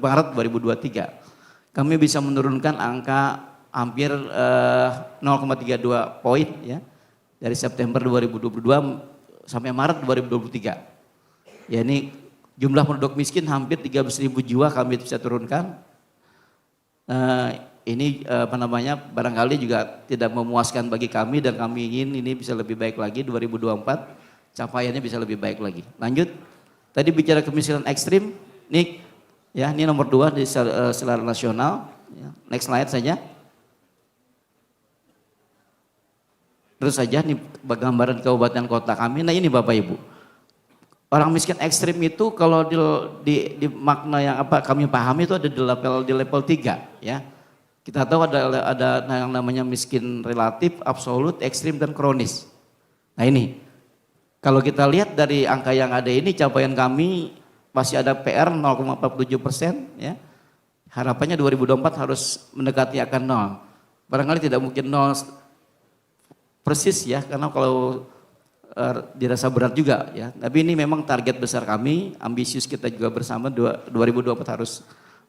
Maret 2023. Kami bisa menurunkan angka hampir 0,32 poin ya. Dari September 2022 sampai Maret 2023. Ya ini jumlah penduduk miskin hampir 13.000 jiwa kami bisa turunkan. Ini barangkali juga tidak memuaskan bagi kami dan kami ingin ini bisa lebih baik lagi 2024. Capaiannya bisa lebih baik lagi. Lanjut, tadi bicara kemiskinan ekstrim, nih ya ini nomor 2 di secara nasional. Ya. Next slide saja. Terus saja nih gambaran kabupaten kota kami. Nah ini Bapak Ibu, orang miskin ekstrim itu kalau di makna yang kami pahami itu ada di level 3 ya. Kita tahu ada yang namanya miskin relatif, absolut, ekstrim dan kronis. Nah ini. Kalau kita lihat dari angka yang ada ini, capaian kami masih ada PR 0,47% ya. Harapannya 2024 harus mendekati akan 0. Barangkali tidak mungkin 0 persis ya, karena kalau dirasa berat juga ya. Tapi ini memang target besar kami, ambisius kita juga bersama 2024 harus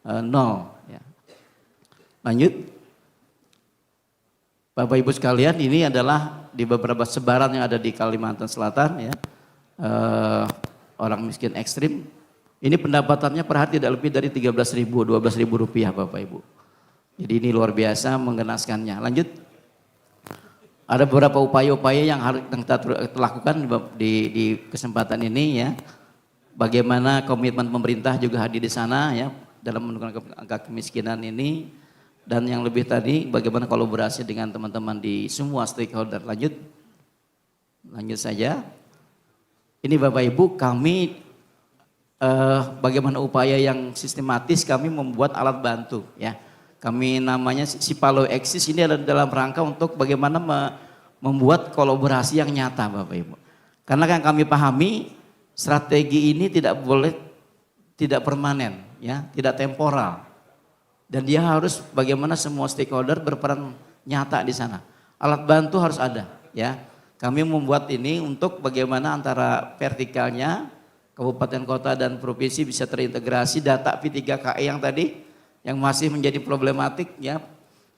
0 ya. Lanjut. Bapak Ibu sekalian, ini adalah di beberapa sebaran yang ada di Kalimantan Selatan ya, orang miskin ekstrim. Ini pendapatannya per hari tidak lebih dari 13.000, 12.000 rupiah Bapak Ibu. Jadi ini luar biasa mengenaskannya. Lanjut, ada beberapa upaya-upaya yang harus kita lakukan di kesempatan ini ya. Bagaimana komitmen pemerintah juga hadir di sana ya dalam menurunkan angka kemiskinan ini. Dan yang lebih tadi bagaimana kolaborasi dengan teman-teman di semua stakeholder. Lanjut saja. Ini Bapak Ibu kami bagaimana upaya yang sistematis kami membuat alat bantu ya. Kami namanya Sipalo Exis, ini adalah dalam rangka untuk bagaimana membuat kolaborasi yang nyata Bapak Ibu. Karena yang kami pahami strategi ini tidak permanen ya, tidak temporal. Dan dia harus bagaimana semua stakeholder berperan nyata di sana. Alat bantu harus ada ya. Kami membuat ini untuk bagaimana antara vertikalnya kabupaten kota dan provinsi bisa terintegrasi data P3KE yang tadi yang masih menjadi problematik ya.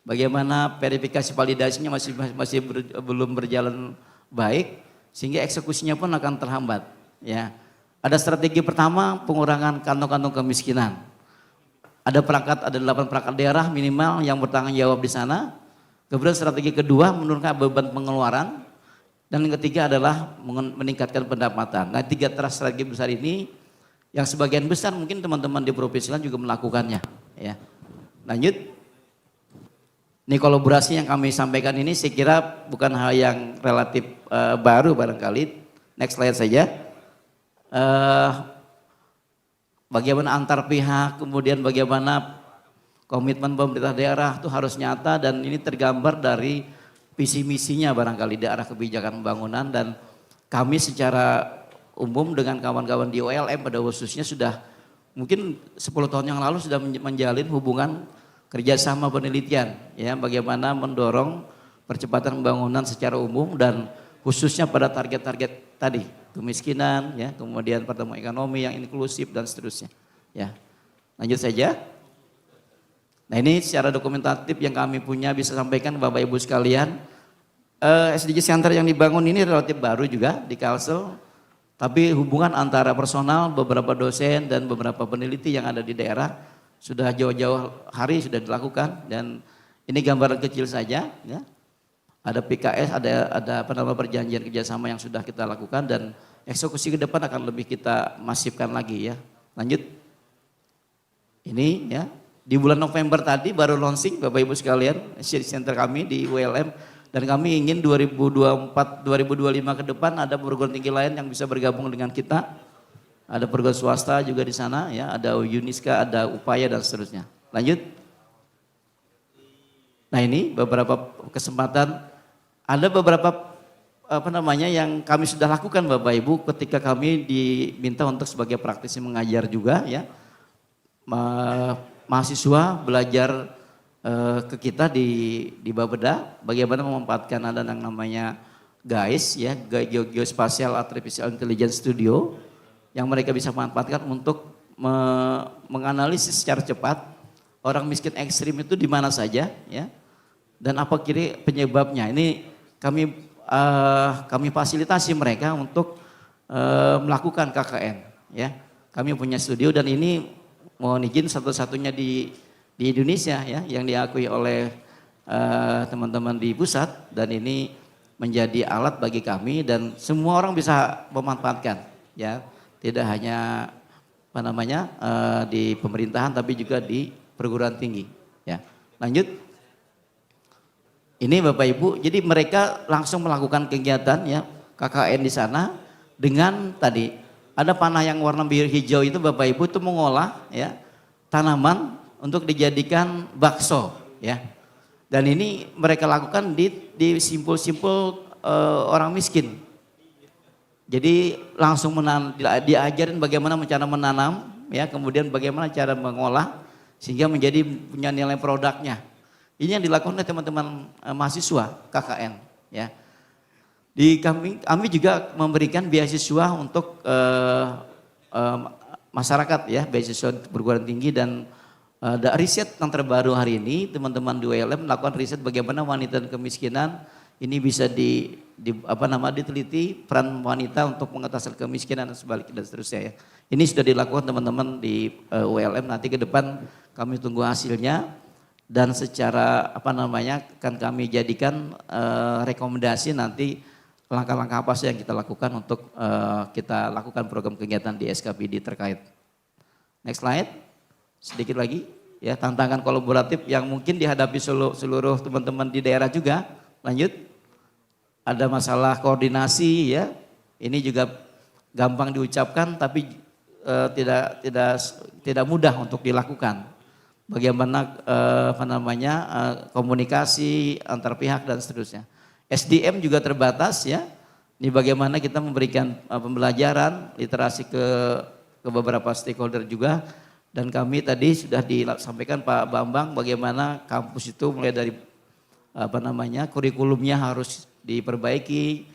Bagaimana verifikasi validasinya masih belum berjalan baik sehingga eksekusinya pun akan terhambat ya. Ada strategi pertama pengurangan kantong-kantong kemiskinan. Ada 8 perangkat daerah minimal yang bertanggung jawab di sana. Kemudian strategi kedua menurunkan beban pengeluaran. Dan yang ketiga adalah meningkatkan pendapatan. Nah 3 strategi besar ini yang sebagian besar mungkin teman-teman di provinsi lain juga melakukannya. Ya. Lanjut. Ini kolaborasi yang kami sampaikan ini saya kira bukan hal yang relatif baru barangkali. Next slide saja. Bagaimana antar pihak, kemudian bagaimana komitmen pemerintah daerah itu harus nyata dan ini tergambar dari visi misinya barangkali di arah kebijakan pembangunan dan kami secara umum dengan kawan-kawan di OLM pada khususnya sudah mungkin 10 tahun yang lalu sudah menjalin hubungan kerjasama penelitian ya bagaimana mendorong percepatan pembangunan secara umum dan khususnya pada target-target tadi. Kemiskinan, ya, kemudian pertumbuhan ekonomi yang inklusif dan seterusnya. Ya, lanjut saja. Nah ini secara dokumentatif yang kami punya bisa sampaikan Bapak Ibu sekalian. SDG Center yang dibangun ini relatif baru juga di Kalsel. Tapi hubungan antara personal, beberapa dosen dan beberapa peneliti yang ada di daerah sudah jauh-jauh hari sudah dilakukan dan ini gambaran kecil saja. Ya. Ada PKS, ada perjanjian kerjasama yang sudah kita lakukan dan eksekusi ke depan akan lebih kita masifkan lagi ya. Lanjut. Ini ya, di bulan November tadi baru launching Bapak Ibu sekalian, center kami di ULM Dan kami ingin 2024-2025 ke depan ada perguruan tinggi lain yang bisa bergabung dengan kita. Ada perguruan swasta juga di sana, ya, ada Uniska, ada Upaya dan seterusnya. Lanjut. Nah ini beberapa kesempatan, ada beberapa yang kami sudah lakukan Bapak Ibu ketika kami diminta untuk sebagai praktisi mengajar juga, ya. Mahasiswa belajar ke kita di Bapeda bagaimana memanfaatkan ada yang namanya GAIS, ya, Geospatial Artificial Intelligence Studio, yang mereka bisa manfaatkan untuk menganalisis secara cepat orang miskin ekstrim itu di mana saja, ya, dan apa kira penyebabnya. Ini kami fasilitasi mereka untuk melakukan KKN, ya. Kami punya studio dan ini mohon izin satu-satunya di Indonesia, ya, yang diakui oleh teman-teman di pusat, dan ini menjadi alat bagi kami dan semua orang bisa memanfaatkan, ya, tidak hanya di pemerintahan tapi juga di perguruan tinggi, ya. Lanjut. Ini Bapak Ibu, jadi mereka langsung melakukan kegiatan, ya, KKN di sana dengan tadi ada panah yang warna biru hijau itu Bapak Ibu itu mengolah, ya, tanaman untuk dijadikan bakso, ya. Dan ini mereka lakukan di simpul-simpul orang miskin. Jadi langsung diajarin bagaimana cara menanam, ya, kemudian bagaimana cara mengolah sehingga menjadi punya nilai produknya. Ini yang dilakukan oleh teman-teman mahasiswa KKN, ya. Kami juga memberikan beasiswa untuk masyarakat, ya, beasiswa perguruan tinggi dan riset yang terbaru hari ini teman-teman di ULM melakukan riset bagaimana wanita dan kemiskinan ini bisa diteliti peran wanita untuk mengatasi kemiskinan dan sebaliknya dan seterusnya, ya. Ini sudah dilakukan teman-teman di ULM, nanti ke depan kami tunggu hasilnya dan secara akan kami jadikan rekomendasi nanti langkah-langkah apa sih yang kita lakukan untuk kita lakukan program kegiatan di SKPD terkait. Next slide. Sedikit lagi, ya, tantangan kolaboratif yang mungkin dihadapi seluruh teman-teman di daerah juga. Lanjut. Ada masalah koordinasi, ya. Ini juga gampang diucapkan tapi tidak mudah untuk dilakukan. Bagaimana komunikasi antar pihak dan seterusnya. SDM juga terbatas, ya. Ini bagaimana kita memberikan pembelajaran literasi ke beberapa stakeholder juga. Dan kami tadi sudah disampaikan Pak Bambang bagaimana kampus itu mulai dari kurikulumnya harus diperbaiki,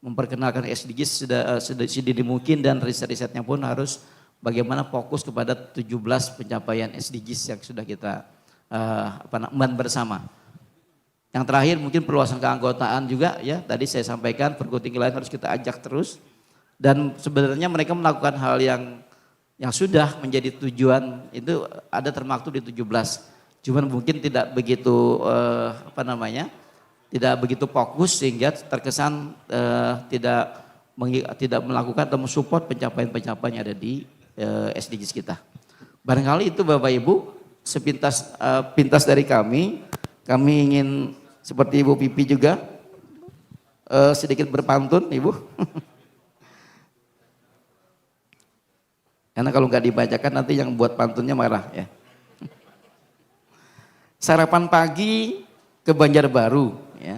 memperkenalkan SDGs sedini mungkin dan riset-risetnya pun harus bagaimana fokus kepada 17 pencapaian SDGs yang sudah kita bersama. Yang terakhir mungkin perluasan keanggotaan juga, ya, tadi saya sampaikan perguruan tinggi lain harus kita ajak terus dan sebenarnya mereka melakukan hal yang sudah menjadi tujuan itu ada termaktub di 17. Cuman mungkin tidak begitu tidak begitu fokus sehingga terkesan tidak melakukan atau mensupport pencapaian-pencapaian yang ada di SDGs kita. Barangkali itu Bapak Ibu pintas dari kami ingin seperti Ibu Pipi juga sedikit berpantun Ibu. Karena kalau nggak dibacakan nanti yang buat pantunnya marah, ya. Sarapan pagi ke Banjarbaru, ya.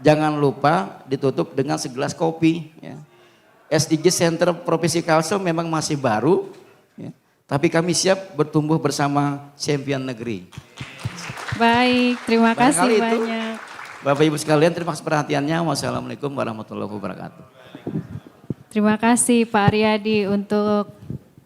Jangan lupa ditutup dengan segelas kopi, ya. SDG Center Provinsi Kalsel memang masih baru, ya. Tapi kami siap bertumbuh bersama champion negeri. Baik, terima kasih Itu, banyak. Bapak Ibu sekalian, terima kasih perhatiannya. Wassalamualaikum warahmatullahi wabarakatuh. Terima kasih Pak Aryadi untuk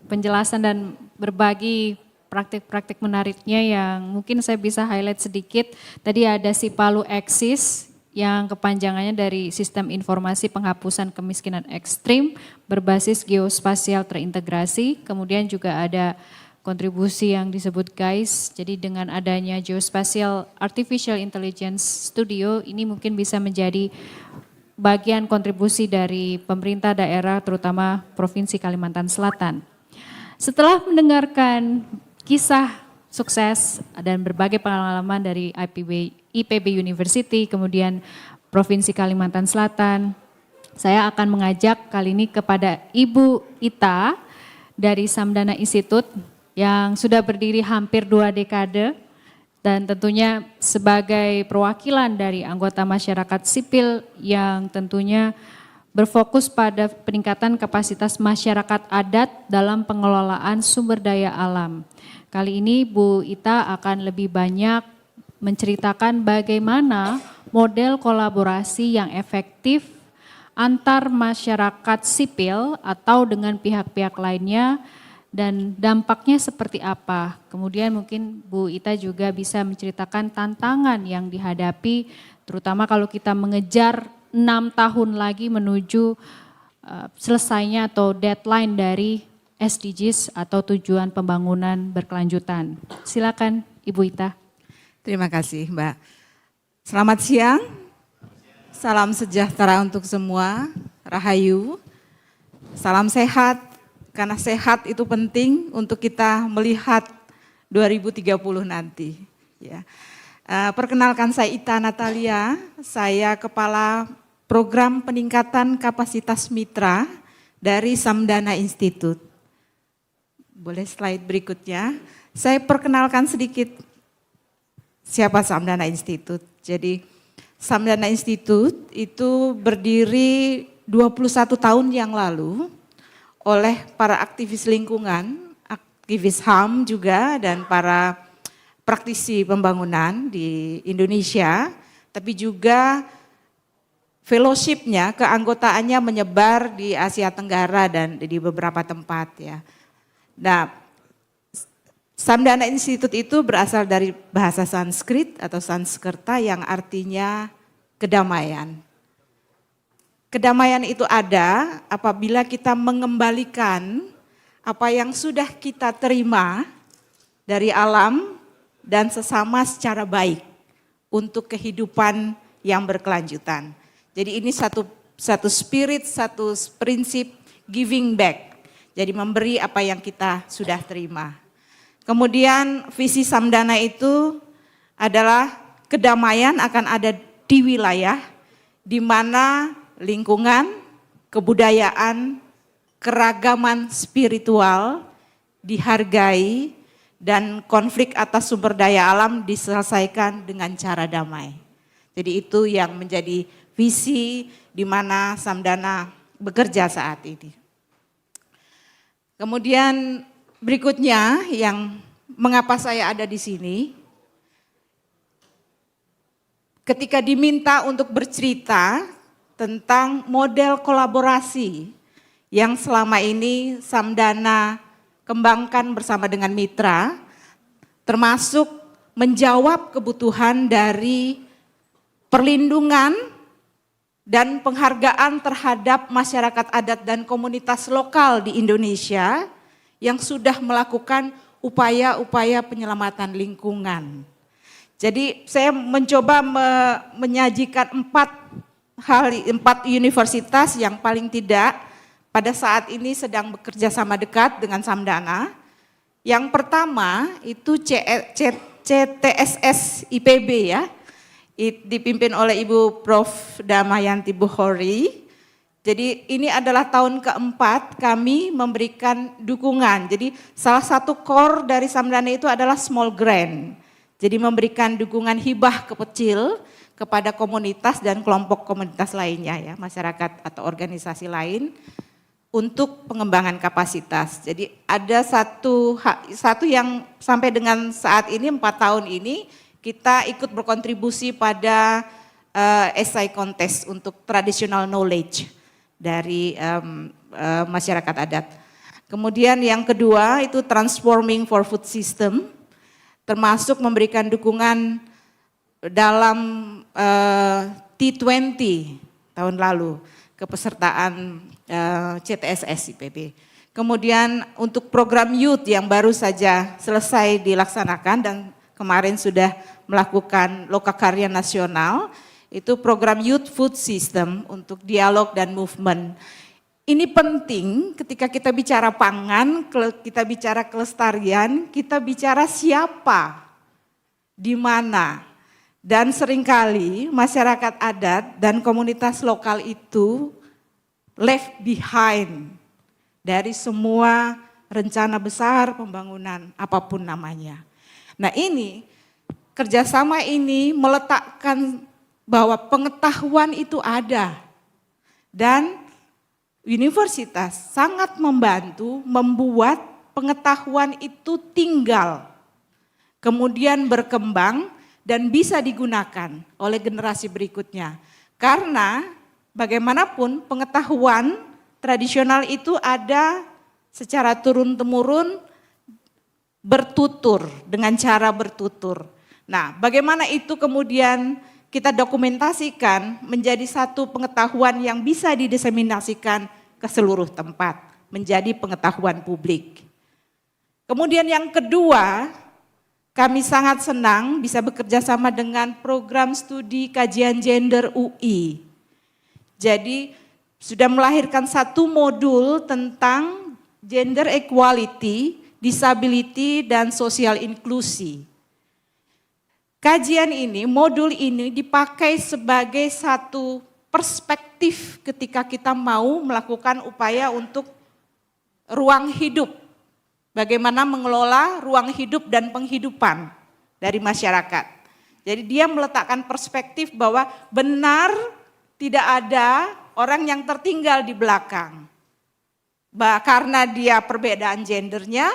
penjelasan dan berbagi praktik-praktik menariknya yang mungkin saya bisa highlight sedikit. Tadi ada Sipalu Eksis yang kepanjangannya dari Sistem Informasi Penghapusan Kemiskinan Ekstrim berbasis geospasial terintegrasi. Kemudian juga ada kontribusi yang disebut GAIS. Jadi dengan adanya Geospatial Artificial Intelligence Studio ini mungkin bisa menjadi bagian kontribusi dari pemerintah daerah terutama Provinsi Kalimantan Selatan. Setelah mendengarkan kisah sukses dan berbagai pengalaman dari IPB University, kemudian Provinsi Kalimantan Selatan. Saya akan mengajak kali ini kepada Ibu Ita dari Samdana Institute yang sudah berdiri hampir 2 dekade dan tentunya sebagai perwakilan dari anggota masyarakat sipil yang tentunya berfokus pada peningkatan kapasitas masyarakat adat dalam pengelolaan sumber daya alam. Kali ini Bu Ita akan lebih banyak menceritakan bagaimana model kolaborasi yang efektif antar masyarakat sipil atau dengan pihak-pihak lainnya dan dampaknya seperti apa. Kemudian mungkin Bu Ita juga bisa menceritakan tantangan yang dihadapi terutama kalau kita mengejar 6 tahun lagi menuju selesainya atau deadline dari SDGs atau tujuan pembangunan berkelanjutan. Silakan Ibu Ita. Terima kasih Mbak. Selamat siang, salam sejahtera untuk semua, Rahayu, salam sehat, karena sehat itu penting untuk kita melihat 2030 nanti. Ya. Perkenalkan saya Ita Natalia, saya Kepala Program Peningkatan Kapasitas Mitra dari Samdana Institute. Boleh slide berikutnya. Saya perkenalkan sedikit siapa Samdana Institute. Jadi Samdana Institute itu berdiri 21 tahun yang lalu oleh para aktivis lingkungan, aktivis HAM juga dan para praktisi pembangunan di Indonesia, tapi juga fellowship-nya, keanggotaannya menyebar di Asia Tenggara dan di beberapa tempat ya. Nah, Samdana Institute itu berasal dari bahasa Sanskrit atau Sanskerta yang artinya kedamaian. Kedamaian itu ada apabila kita mengembalikan apa yang sudah kita terima dari alam dan sesama secara baik untuk kehidupan yang berkelanjutan. Jadi ini satu spirit, satu prinsip giving back. Jadi memberi apa yang kita sudah terima. Kemudian visi Samdana itu adalah kedamaian akan ada di wilayah di mana lingkungan, kebudayaan, keragaman spiritual dihargai dan konflik atas sumber daya alam diselesaikan dengan cara damai. Jadi itu yang menjadi visi di mana Samdana bekerja saat ini. Kemudian berikutnya yang mengapa saya ada di sini. Ketika diminta untuk bercerita tentang model kolaborasi yang selama ini Samdana kembangkan bersama dengan mitra, termasuk menjawab kebutuhan dari perlindungan dan penghargaan terhadap masyarakat adat dan komunitas lokal di Indonesia yang sudah melakukan upaya-upaya penyelamatan lingkungan. Jadi saya mencoba menyajikan 4 universitas yang paling tidak pada saat ini sedang bekerja sama dekat dengan Samdana. Yang pertama itu CTSS IPB ya, dipimpin oleh Ibu Prof. Damayanti Bukhori. Jadi ini adalah tahun keempat kami memberikan dukungan. Jadi salah satu core dari Samdana itu adalah small grant. Jadi memberikan dukungan hibah kecil kepada komunitas dan kelompok komunitas lainnya ya, masyarakat atau organisasi lain untuk pengembangan kapasitas. Jadi ada satu yang sampai dengan saat ini 4 tahun ini kita ikut berkontribusi pada essay contest untuk traditional knowledge dari masyarakat adat. Kemudian yang kedua itu transforming for food system, termasuk memberikan dukungan dalam T20 tahun lalu kepesertaan CTSS IPB. Kemudian untuk program youth yang baru saja selesai dilaksanakan dan kemarin sudah melakukan lokakarya nasional, itu program Youth Food System untuk dialog dan movement. ini penting ketika kita bicara pangan, kita bicara kelestarian, kita bicara siapa, di mana. Dan seringkali masyarakat adat dan komunitas lokal itu left behind dari semua rencana besar pembangunan apapun namanya. Nah ini, kerjasama ini meletakkan bahwa pengetahuan itu ada. Dan universitas sangat membantu membuat pengetahuan itu tinggal, kemudian berkembang dan bisa digunakan oleh generasi berikutnya. Karena bagaimanapun pengetahuan tradisional itu ada secara turun-temurun bertutur, dengan cara bertutur. Nah, bagaimana itu kemudian kita dokumentasikan menjadi satu pengetahuan yang bisa didiseminasikan ke seluruh tempat, menjadi pengetahuan publik. Kemudian yang kedua, kami sangat senang bisa bekerja sama dengan program studi kajian gender UI. Jadi sudah melahirkan satu modul tentang gender equality, disability, dan sosial inklusi. Kajian ini, modul ini dipakai sebagai satu perspektif ketika kita mau melakukan upaya untuk ruang hidup. Bagaimana mengelola ruang hidup dan penghidupan dari masyarakat. Jadi dia meletakkan perspektif bahwa benar tidak ada orang yang tertinggal di belakang. Karena dia perbedaan gendernya,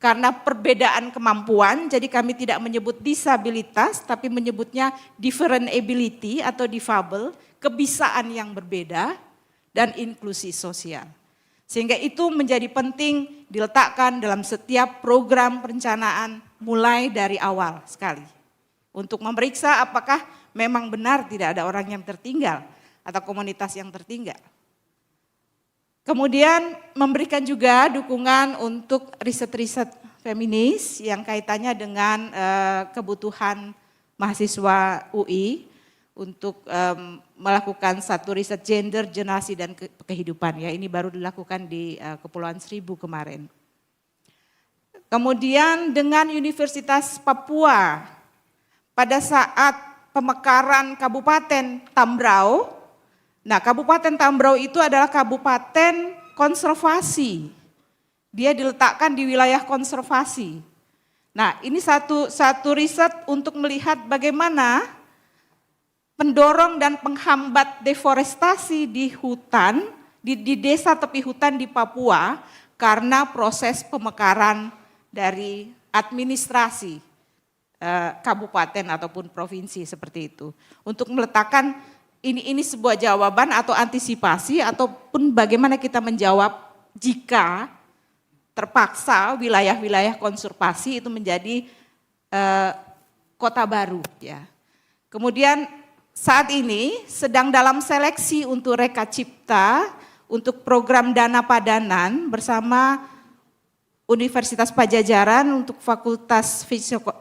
karena perbedaan kemampuan, jadi kami tidak menyebut disabilitas, tapi menyebutnya different ability atau difabel, kebisaan yang berbeda, dan inklusi sosial. Sehingga itu menjadi penting diletakkan dalam setiap program perencanaan mulai dari awal sekali. Untuk memeriksa apakah memang benar tidak ada orang yang tertinggal atau komunitas yang tertinggal. Kemudian memberikan juga dukungan untuk riset-riset feminis yang kaitannya dengan kebutuhan mahasiswa UI untuk melakukan satu riset gender, generasi, dan kehidupan. Ya, ini baru dilakukan di Kepulauan Seribu kemarin. Kemudian dengan Universitas Papua, pada saat pemekaran Kabupaten Tambrau, nah Kabupaten Tambrau itu adalah kabupaten konservasi. Dia diletakkan di wilayah konservasi. Nah ini satu riset untuk melihat bagaimana pendorong dan penghambat deforestasi di hutan, di desa tepi hutan di Papua karena proses pemekaran dari administrasi kabupaten ataupun provinsi seperti itu. Untuk meletakkan ini sebuah jawaban atau antisipasi ataupun bagaimana kita menjawab jika terpaksa wilayah-wilayah konservasi itu menjadi kota baru. Ya. Kemudian saat ini sedang dalam seleksi untuk Reka Cipta untuk program dana padanan bersama Universitas Pajajaran untuk Fakultas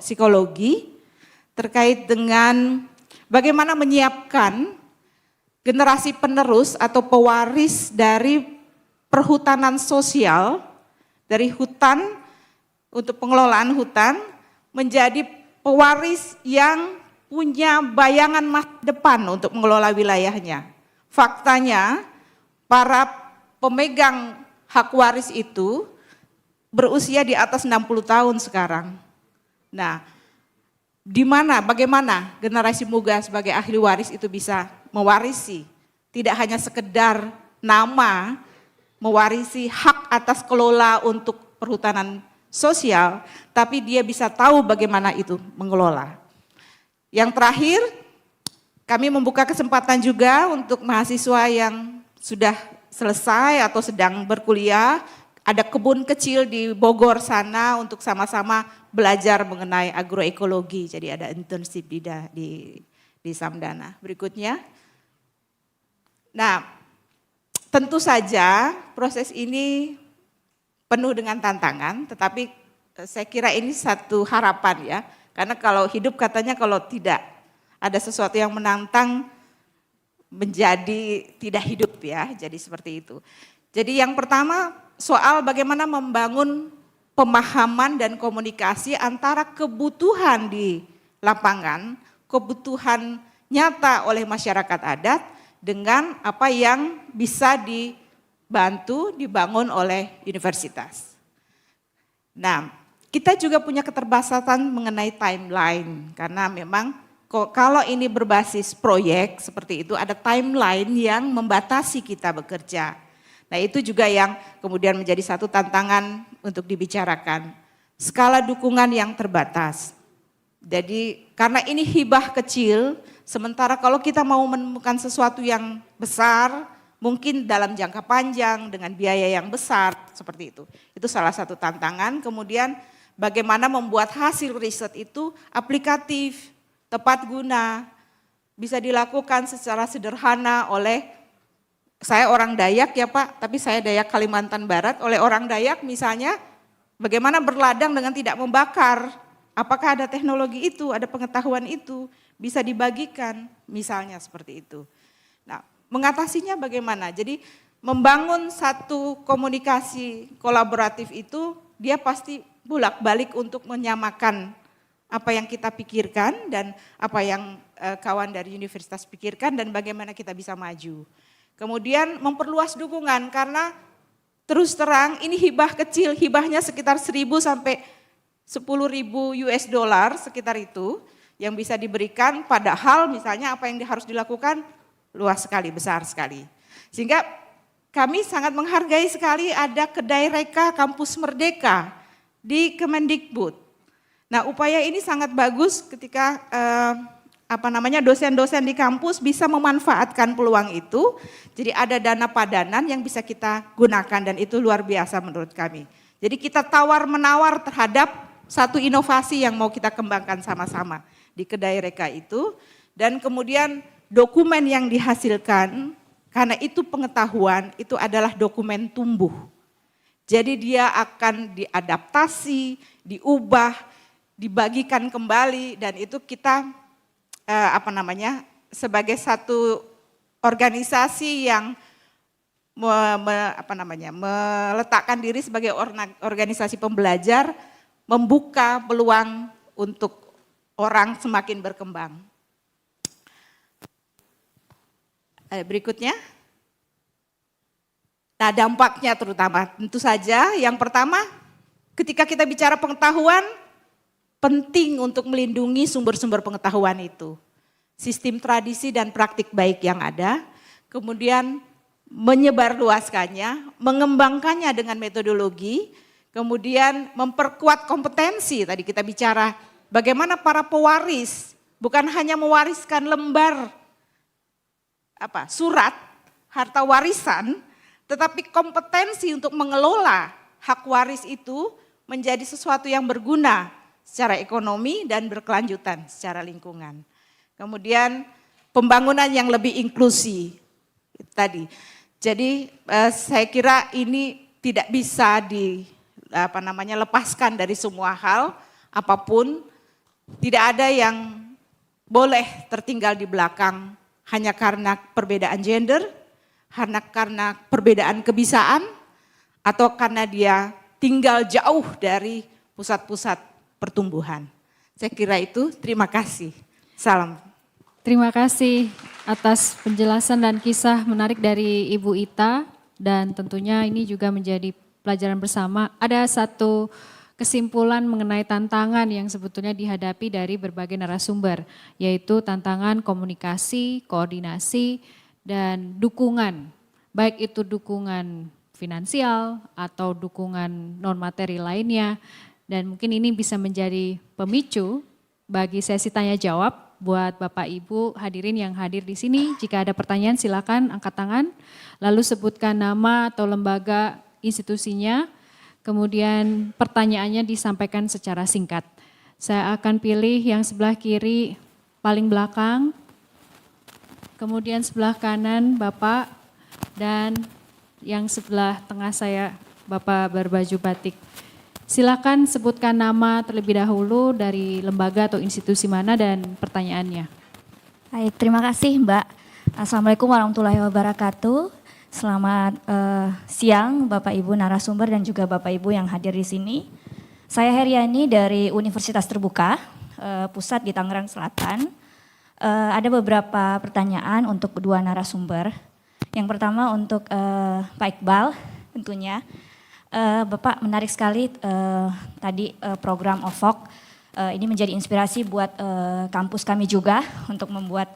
Psikologi terkait dengan bagaimana menyiapkan generasi penerus atau pewaris dari perhutanan sosial, dari hutan untuk pengelolaan hutan menjadi pewaris yang punya bayangan masa depan untuk mengelola wilayahnya. Faktanya para pemegang hak waris itu berusia di atas 60 tahun sekarang. Nah, bagaimana generasi muda sebagai ahli waris itu bisa mewarisi, tidak hanya sekedar nama, mewarisi hak atas kelola untuk perhutanan sosial, tapi dia bisa tahu bagaimana itu mengelola. Yang terakhir, kami membuka kesempatan juga untuk mahasiswa yang sudah selesai atau sedang berkuliah, ada kebun kecil di Bogor sana untuk sama-sama belajar mengenai agroekologi, jadi ada internship di Samdana. Berikutnya, nah tentu saja proses ini penuh dengan tantangan, tetapi saya kira ini satu harapan ya, karena kalau hidup katanya kalau tidak ada sesuatu yang menantang menjadi tidak hidup ya, jadi seperti itu. Jadi yang pertama soal bagaimana membangun pemahaman dan komunikasi antara kebutuhan di lapangan, kebutuhan nyata oleh masyarakat adat dengan apa yang bisa dibantu, dibangun oleh universitas. Nah, kita juga punya keterbatasan mengenai timeline karena memang kalau ini berbasis proyek seperti itu ada timeline yang membatasi kita bekerja. Nah, itu juga yang kemudian menjadi satu tantangan untuk dibicarakan. Skala dukungan yang terbatas. Jadi karena ini hibah kecil, sementara kalau kita mau menemukan sesuatu yang besar, mungkin dalam jangka panjang dengan biaya yang besar seperti itu. Itu salah satu tantangan. Kemudian bagaimana membuat hasil riset itu aplikatif, tepat guna, bisa dilakukan secara sederhana oleh, saya orang Dayak ya Pak, tapi saya Dayak Kalimantan Barat, oleh orang Dayak misalnya bagaimana berladang dengan tidak membakar, apakah ada teknologi itu, ada pengetahuan itu, bisa dibagikan misalnya seperti itu. Nah, mengatasinya bagaimana? Jadi membangun satu komunikasi kolaboratif itu dia pasti bolak-balik untuk menyamakan apa yang kita pikirkan dan apa yang kawan dari universitas pikirkan dan bagaimana kita bisa maju. Kemudian memperluas dukungan karena terus terang ini hibah kecil, hibahnya sekitar 1.000 sampai 10.000 US dollar sekitar itu yang bisa diberikan, padahal misalnya apa yang harus dilakukan luas sekali, besar sekali. Sehingga kami sangat menghargai sekali ada kedai reka Kampus Merdeka di Kemendikbud. Nah, upaya ini sangat bagus ketika dosen-dosen di kampus bisa memanfaatkan peluang itu. Jadi ada dana padanan yang bisa kita gunakan dan itu luar biasa menurut kami. Jadi kita tawar-menawar terhadap satu inovasi yang mau kita kembangkan sama-sama di kedai reka itu. Dan kemudian dokumen yang dihasilkan, karena itu pengetahuan, itu adalah dokumen tumbuh. Jadi dia akan diadaptasi, diubah, dibagikan kembali dan itu kita sebagai satu organisasi yang meletakkan diri sebagai organisasi pembelajar, membuka peluang untuk orang semakin berkembang. Berikutnya. Nah, dampaknya terutama tentu saja yang pertama ketika kita bicara pengetahuan penting untuk melindungi sumber-sumber pengetahuan itu. Sistem tradisi dan praktik baik yang ada, kemudian menyebarluaskannya, mengembangkannya dengan metodologi, kemudian memperkuat kompetensi, tadi kita bicara bagaimana para pewaris, bukan hanya mewariskan lembar surat, harta warisan, tetapi kompetensi untuk mengelola hak waris itu menjadi sesuatu yang berguna secara ekonomi dan berkelanjutan secara lingkungan. Kemudian pembangunan yang lebih inklusi tadi. Jadi saya kira ini tidak bisa lepaskan dari semua hal apapun. Tidak ada yang boleh tertinggal di belakang hanya karena perbedaan gender, hanya karena perbedaan kebiasaan, atau karena dia tinggal jauh dari pusat-pusat pertumbuhan. Saya kira itu, terima kasih. Salam. Terima kasih atas penjelasan dan kisah menarik dari Ibu Ita dan tentunya ini juga menjadi pelajaran bersama. Ada satu kesimpulan mengenai tantangan yang sebetulnya dihadapi dari berbagai narasumber, yaitu tantangan komunikasi, koordinasi, dan dukungan. Baik itu dukungan finansial atau dukungan non-materi lainnya. Dan mungkin ini bisa menjadi pemicu bagi sesi tanya jawab buat Bapak Ibu hadirin yang hadir di sini. Jika ada pertanyaan silakan angkat tangan, lalu sebutkan nama atau lembaga institusinya, kemudian pertanyaannya disampaikan secara singkat. Saya akan pilih yang sebelah kiri paling belakang, kemudian sebelah kanan Bapak, dan yang sebelah tengah saya Bapak berbaju batik. Silakan sebutkan nama terlebih dahulu dari lembaga atau institusi mana dan pertanyaannya. Baik, terima kasih Mbak. Assalamualaikum warahmatullahi wabarakatuh. Selamat siang Bapak Ibu narasumber dan juga Bapak Ibu yang hadir di sini. Saya Heriani dari Universitas Terbuka, Pusat di Tangerang Selatan. Ada beberapa pertanyaan untuk kedua narasumber. Yang pertama untuk Pak Iqbal tentunya. Bapak menarik sekali tadi program OVOK. Ini menjadi inspirasi buat kampus kami juga untuk membuat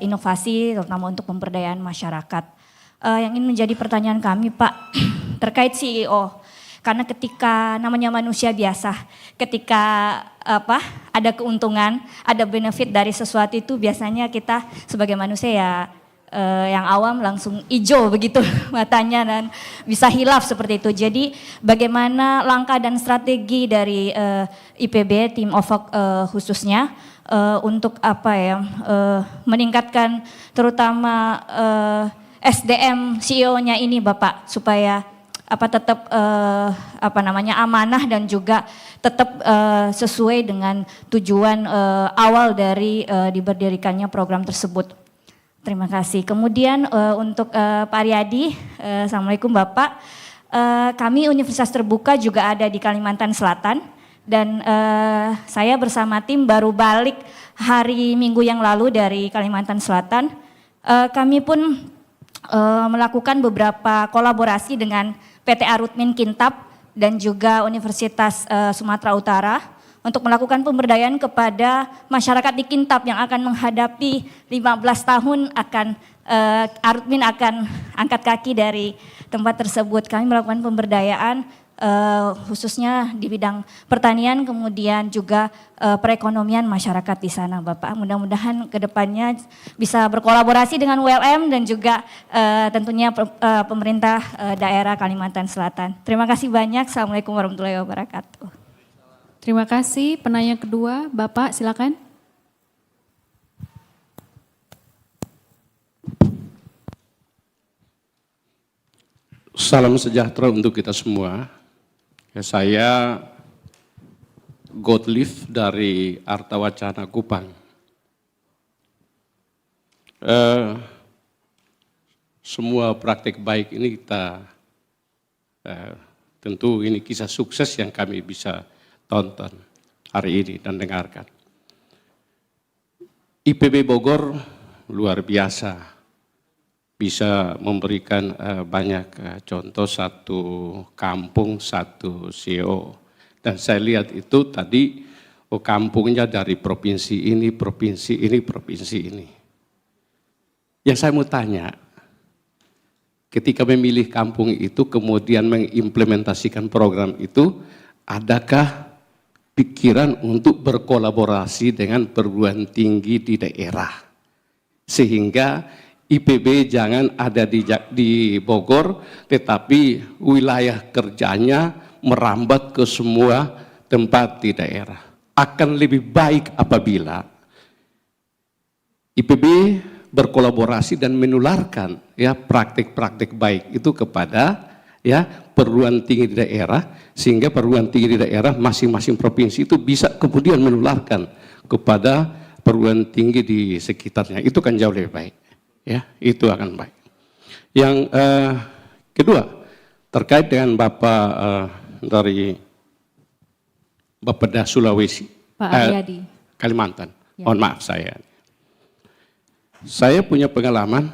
inovasi terutama untuk pemberdayaan masyarakat. Yang ingin menjadi pertanyaan kami Pak terkait CEO. Karena ketika namanya manusia biasa, ketika ada keuntungan, ada benefit dari sesuatu itu biasanya kita sebagai manusia ya yang awam langsung hijau begitu matanya dan bisa hilaf seperti itu. Jadi bagaimana langkah dan strategi dari IPB, tim OVOK khususnya untuk meningkatkan terutama SDM CEO-nya ini Bapak supaya tetap amanah dan juga tetap sesuai dengan tujuan awal dari diberdirikannya program tersebut. Terima kasih. Kemudian untuk Pak Aryadi, Assalamualaikum Bapak. Kami Universitas Terbuka juga ada di Kalimantan Selatan dan saya bersama tim baru balik hari Minggu yang lalu dari Kalimantan Selatan. Kami pun melakukan beberapa kolaborasi dengan PT Arutmin Kintab dan juga Universitas Sumatera Utara untuk melakukan pemberdayaan kepada masyarakat di Kintab yang akan menghadapi 15 tahun Arutmin akan angkat kaki dari tempat tersebut. Kami melakukan pemberdayaan khususnya di bidang pertanian kemudian juga perekonomian masyarakat di sana Bapak. Mudah-mudahan kedepannya bisa berkolaborasi dengan ULM dan juga tentunya pemerintah daerah Kalimantan Selatan. Terima kasih banyak. Assalamualaikum warahmatullahi wabarakatuh. Terima kasih. Penanya kedua, Bapak silakan. Salam sejahtera untuk kita semua. Saya Gottlieb dari Arta Wacana Kupang. Semua praktek baik ini kita tentu ini kisah sukses yang kami bisa tonton hari ini dan dengarkan. IPB Bogor luar biasa. Bisa memberikan banyak contoh, satu kampung, satu CEO. Dan saya lihat itu tadi kampungnya dari provinsi ini, provinsi ini, provinsi ini. Yang saya mau tanya, ketika memilih kampung itu kemudian mengimplementasikan program itu, adakah pikiran untuk berkolaborasi dengan perguruan tinggi di daerah? Sehingga IPB jangan ada di Bogor, tetapi wilayah kerjanya merambat ke semua tempat di daerah. Akan lebih baik apabila IPB berkolaborasi dan menularkan ya praktik-praktik baik itu kepada ya perguruan tinggi di daerah, sehingga perguruan tinggi di daerah masing-masing provinsi itu bisa kemudian menularkan kepada perguruan tinggi di sekitarnya. Itu kan jauh lebih baik. Ya, itu akan baik. Yang kedua, terkait dengan Bapak dari Bapeda Sulawesi, Pak Aryadi. Kalimantan. Ya. Mohon maaf saya punya pengalaman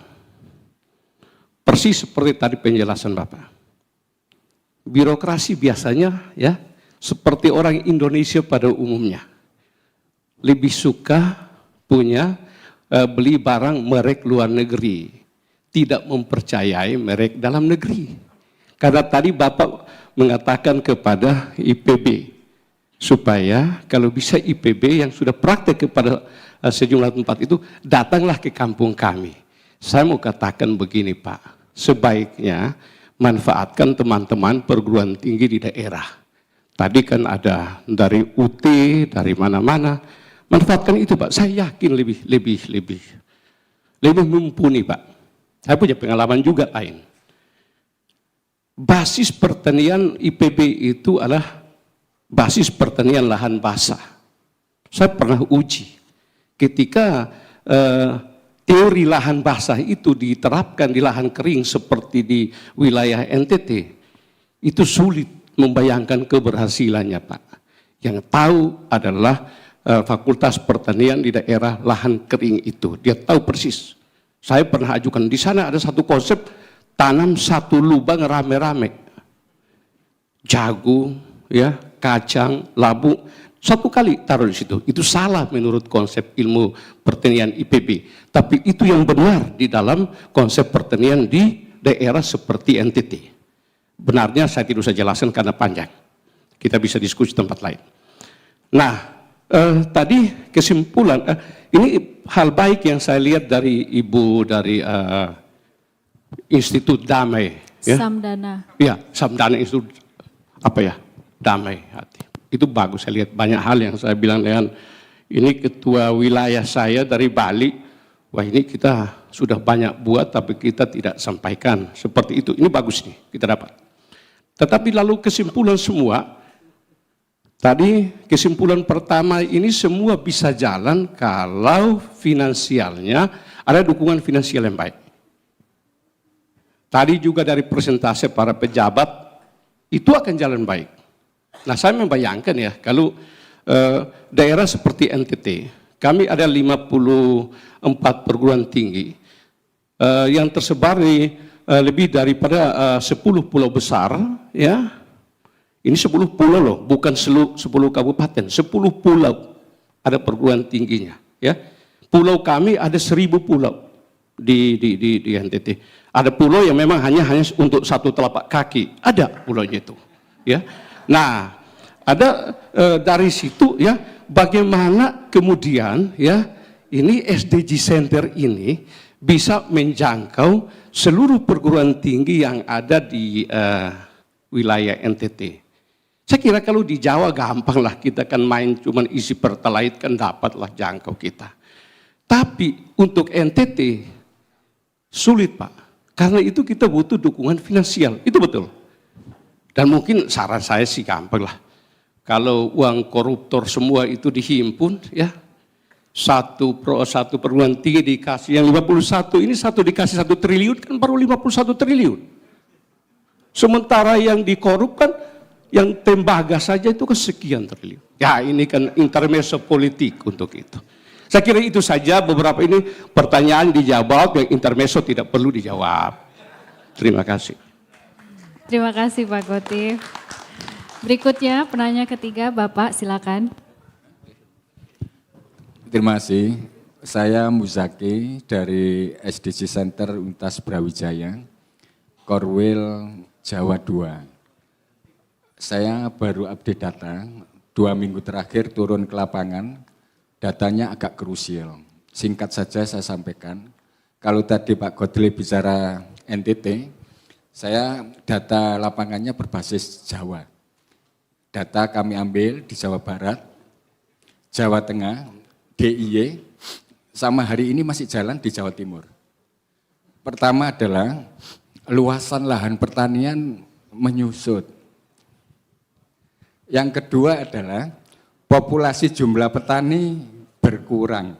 persis seperti tadi penjelasan Bapak. Birokrasi biasanya ya seperti orang Indonesia pada umumnya lebih suka punya beli barang merek luar negeri, tidak mempercayai merek dalam negeri. Karena tadi Bapak mengatakan kepada IPB, supaya kalau bisa IPB yang sudah praktek kepada sejumlah tempat itu, datanglah ke kampung kami. Saya mau katakan begini Pak, sebaiknya manfaatkan teman-teman perguruan tinggi di daerah. Tadi kan ada dari UT, dari mana-mana, manfaatkan itu Pak, saya yakin lebih mumpuni Pak. Saya punya pengalaman juga lain. Basis pertanian IPB itu adalah basis pertanian lahan basah. Saya pernah uji. Ketika teori lahan basah itu diterapkan di lahan kering seperti di wilayah NTT, itu sulit membayangkan keberhasilannya, Pak. Yang tahu adalah Fakultas Pertanian di daerah lahan kering itu. Dia tahu persis. Saya pernah ajukan, di sana ada satu konsep tanam satu lubang rame-rame. Jagung, ya, kacang, labu, satu kali taruh di situ. Itu salah menurut konsep ilmu pertanian IPB. Tapi itu yang benar di dalam konsep pertanian di daerah seperti NTT. Benarnya saya tidak usah jelaskan karena panjang. Kita bisa diskusi tempat lain. Nah, tadi kesimpulan, ini hal baik yang saya lihat dari Ibu dari Institut Damai. Ya? Samdana. Ya, Samdana Institut apa ya? Damai hati. Itu bagus, saya lihat banyak hal yang saya bilang dengan ini ketua wilayah saya dari Bali, wah ini kita sudah banyak buat tapi kita tidak sampaikan seperti itu. Ini bagus nih, kita dapat. Tetapi lalu kesimpulan semua, tadi kesimpulan pertama ini semua bisa jalan kalau finansialnya ada dukungan finansial yang baik. Tadi juga dari presentasi para pejabat, itu akan jalan baik. Nah, saya membayangkan ya, kalau daerah seperti NTT, kami ada 54 perguruan tinggi yang tersebar di lebih daripada 10 pulau besar, ya. Ini 10 pulau loh, bukan 10 kabupaten, 10 pulau ada perguruan tingginya, ya. Pulau kami ada 1000 pulau di NTT. Ada pulau yang memang hanya untuk satu telapak kaki, ada pulaunya itu, ya. Nah, ada dari situ ya, bagaimana kemudian ya ini SDG Center ini bisa menjangkau seluruh perguruan tinggi yang ada di wilayah NTT. Saya kira kalau di Jawa gampang lah, kita kan main cuman isi pertalite kan dapatlah jangkau kita. Tapi untuk NTT sulit, Pak. Karena itu kita butuh dukungan finansial, itu betul. Dan mungkin saran saya sih gampang lah. Kalau uang koruptor semua itu dihimpun, ya, satu perguruan tinggi dikasih yang 51, ini satu dikasih 1 triliun, kan baru 51 triliun. Sementara yang dikorupkan, yang tembaga saja itu kesekian triliun. Ya ini kan intermezzo politik untuk itu. Saya kira itu saja beberapa ini pertanyaan dijawab, yang intermezzo tidak perlu dijawab. Terima kasih. Terima kasih Pak Gotif. Berikutnya penanya ketiga, Bapak silakan. Terima kasih. Saya Muzaki dari SDG Center Universitas Brawijaya, Korwil, Jawa 2. Saya baru update data, 2 minggu terakhir turun ke lapangan, datanya agak krusial. Singkat saja saya sampaikan, kalau tadi Pak Godle bicara NTT, saya data lapangannya berbasis Jawa. Data kami ambil di Jawa Barat, Jawa Tengah, DIY, sama hari ini masih jalan di Jawa Timur. Pertama adalah luasan lahan pertanian menyusut. Yang kedua adalah populasi jumlah petani berkurang.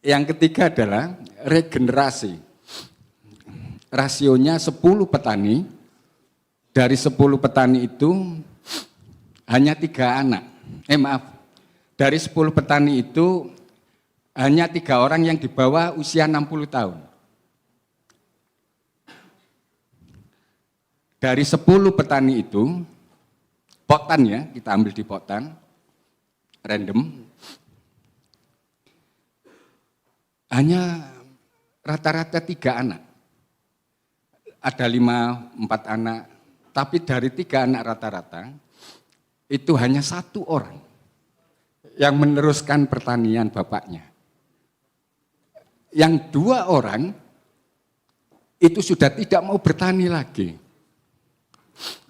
Yang ketiga adalah regenerasi. Rasionya 10 petani, dari 10 petani itu hanya 3 anak. Dari 10 petani itu hanya 3 orang yang di bawah usia 60 tahun. Dari 10 petani itu, potan ya, kita ambil di potan, random, hanya rata-rata 3 anak. Ada 5-4 anak, tapi dari 3 anak rata-rata, itu hanya 1 orang yang meneruskan pertanian bapaknya. Yang 2 orang, itu sudah tidak mau bertani lagi.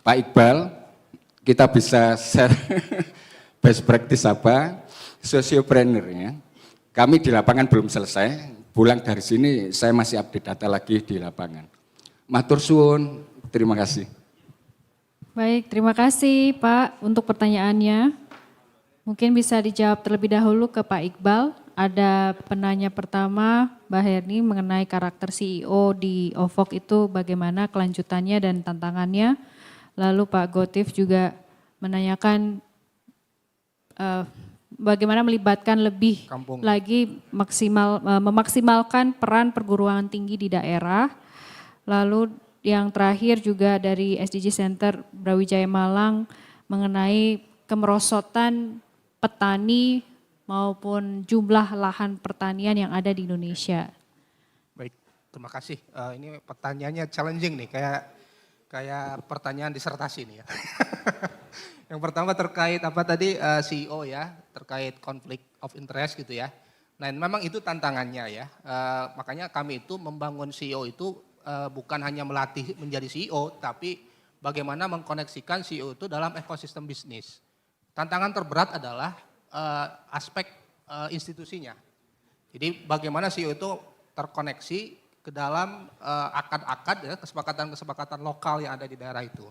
Pak Iqbal, kita bisa share best practice apa, sosiopreneur ya. Kami di lapangan belum selesai, pulang dari sini saya masih update data lagi di lapangan. Matur suwun, terima kasih. Baik, terima kasih Pak untuk pertanyaannya. Mungkin bisa dijawab terlebih dahulu ke Pak Iqbal ada penanya pertama, Mbak Herni, mengenai karakter CEO di OVOG itu bagaimana kelanjutannya dan tantangannya. Lalu Pak Gotif juga menanyakan bagaimana melibatkan lebih lagi memaksimalkan peran perguruan tinggi di daerah. Lalu yang terakhir juga dari SDG Center Brawijaya Malang mengenai kemerosotan petani maupun jumlah lahan pertanian yang ada di Indonesia. Baik, terima kasih. Ini pertanyaannya challenging nih, kayak pertanyaan disertasi nih ya. Yang pertama terkait apa tadi CEO ya, terkait konflik of interest gitu ya. Nah memang itu tantangannya ya, makanya kami itu membangun CEO itu bukan hanya melatih menjadi CEO, tapi bagaimana mengkoneksikan CEO itu dalam ekosistem bisnis. Tantangan terberat adalah aspek institusinya. Jadi bagaimana CEO itu terkoneksi ke dalam akad-akad ya, kesepakatan-kesepakatan lokal yang ada di daerah itu.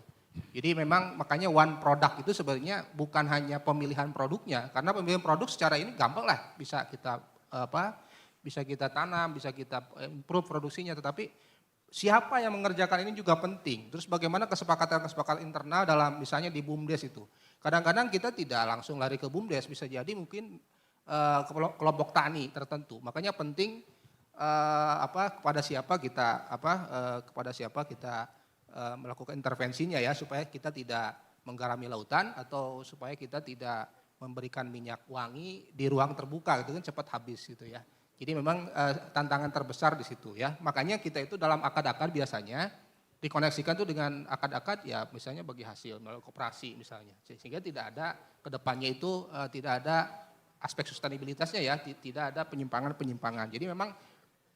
Jadi memang makanya one product itu sebenarnya bukan hanya pemilihan produknya, karena pemilihan produk secara ini gampang lah, bisa kita tanam, bisa kita improve produksinya, tetapi siapa yang mengerjakan ini juga penting. Terus bagaimana kesepakatan-kesepakatan internal dalam misalnya di BUMDes itu. Kadang-kadang kita tidak langsung lari ke BUMDes, bisa jadi mungkin kelompok tani tertentu. Makanya penting kepada siapa kita melakukan intervensinya ya, supaya kita tidak menggarami lautan atau supaya kita tidak memberikan minyak wangi di ruang terbuka, itu kan cepat habis gitu ya. Jadi memang tantangan terbesar di situ ya. Makanya kita itu dalam akad-akad biasanya dikoneksikan tuh dengan akad-akad ya, misalnya bagi hasil melalui koperasi misalnya, sehingga tidak ada kedepannya itu tidak ada aspek sustainabilitasnya ya, tidak ada penyimpangan-penyimpangan. Jadi memang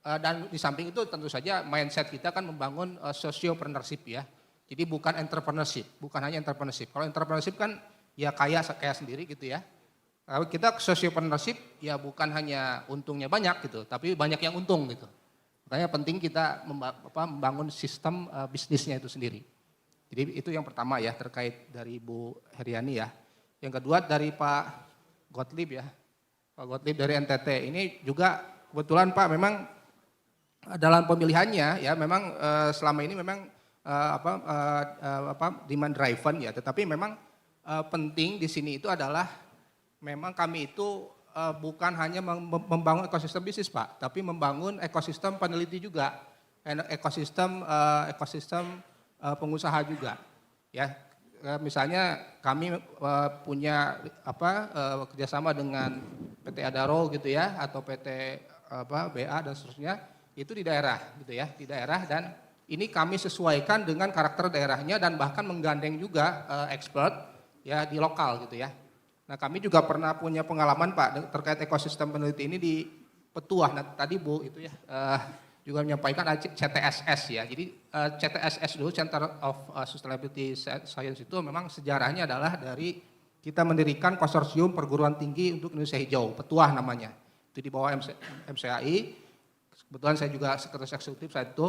dan di samping itu tentu saja mindset kita kan membangun sociopreneurship ya. Jadi bukan entrepreneurship, bukan hanya entrepreneurship. Kalau entrepreneurship kan ya kaya sendiri gitu ya. Kalau kita sociopreneurship ya bukan hanya untungnya banyak gitu, tapi banyak yang untung gitu. Makanya penting kita membangun sistem bisnisnya itu sendiri. Jadi itu yang pertama ya, terkait dari Bu Heriani ya. Yang kedua dari Pak Gottlieb ya. Pak Gottlieb dari NTT ini juga kebetulan Pak memang dalam pemilihannya ya memang selama ini memang demand driven ya, tetapi memang penting di sini itu adalah memang kami itu bukan hanya membangun ekosistem bisnis Pak, tapi membangun ekosistem peneliti juga, ekosistem pengusaha juga ya. Misalnya kami punya kerjasama dengan PT Adaro gitu ya, atau PT BA dan seterusnya, itu di daerah gitu ya, di daerah, dan ini kami sesuaikan dengan karakter daerahnya dan bahkan menggandeng juga expert ya di lokal gitu ya. Nah kami juga pernah punya pengalaman Pak terkait ekosistem peneliti ini di Petuah. Nah tadi Bu itu ya juga menyampaikan CTSS ya. Jadi CTSS dulu, Center of Sustainability Science, itu memang sejarahnya adalah dari kita mendirikan konsorsium perguruan tinggi untuk Indonesia Hijau, Petuah namanya. Itu di bawah MCAI. Kebetulan saya juga sekretaris eksekutif saat itu,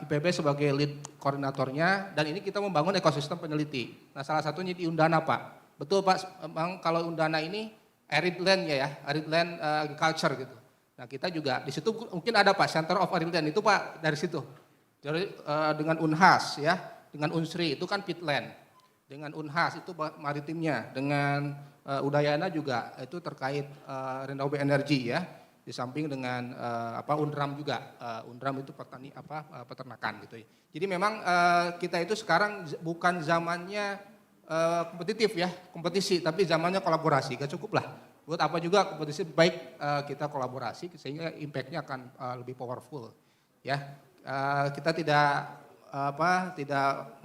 IPB sebagai lead koordinatornya, dan ini kita membangun ekosistem peneliti. Nah salah satunya di Undana Pak. Betul Pak, memang kalau Undana ini arid land ya, arid land agriculture gitu. Nah kita juga di situ mungkin ada Pak Center of Arid Land itu Pak dari situ. Jadi dengan Unhas ya, dengan Unsri itu kan peatland. Dengan Unhas itu maritimnya, dengan Udayana juga itu terkait renewable energy ya. Di samping dengan UNRAM juga, UNRAM itu peternakan gitu ya. Jadi memang kita itu sekarang bukan zamannya kompetitif ya, kompetisi, tapi zamannya kolaborasi. Gak cukup lah, buat apa juga kompetisi, baik kita kolaborasi sehingga impact-nya akan lebih powerful ya. Kita tidak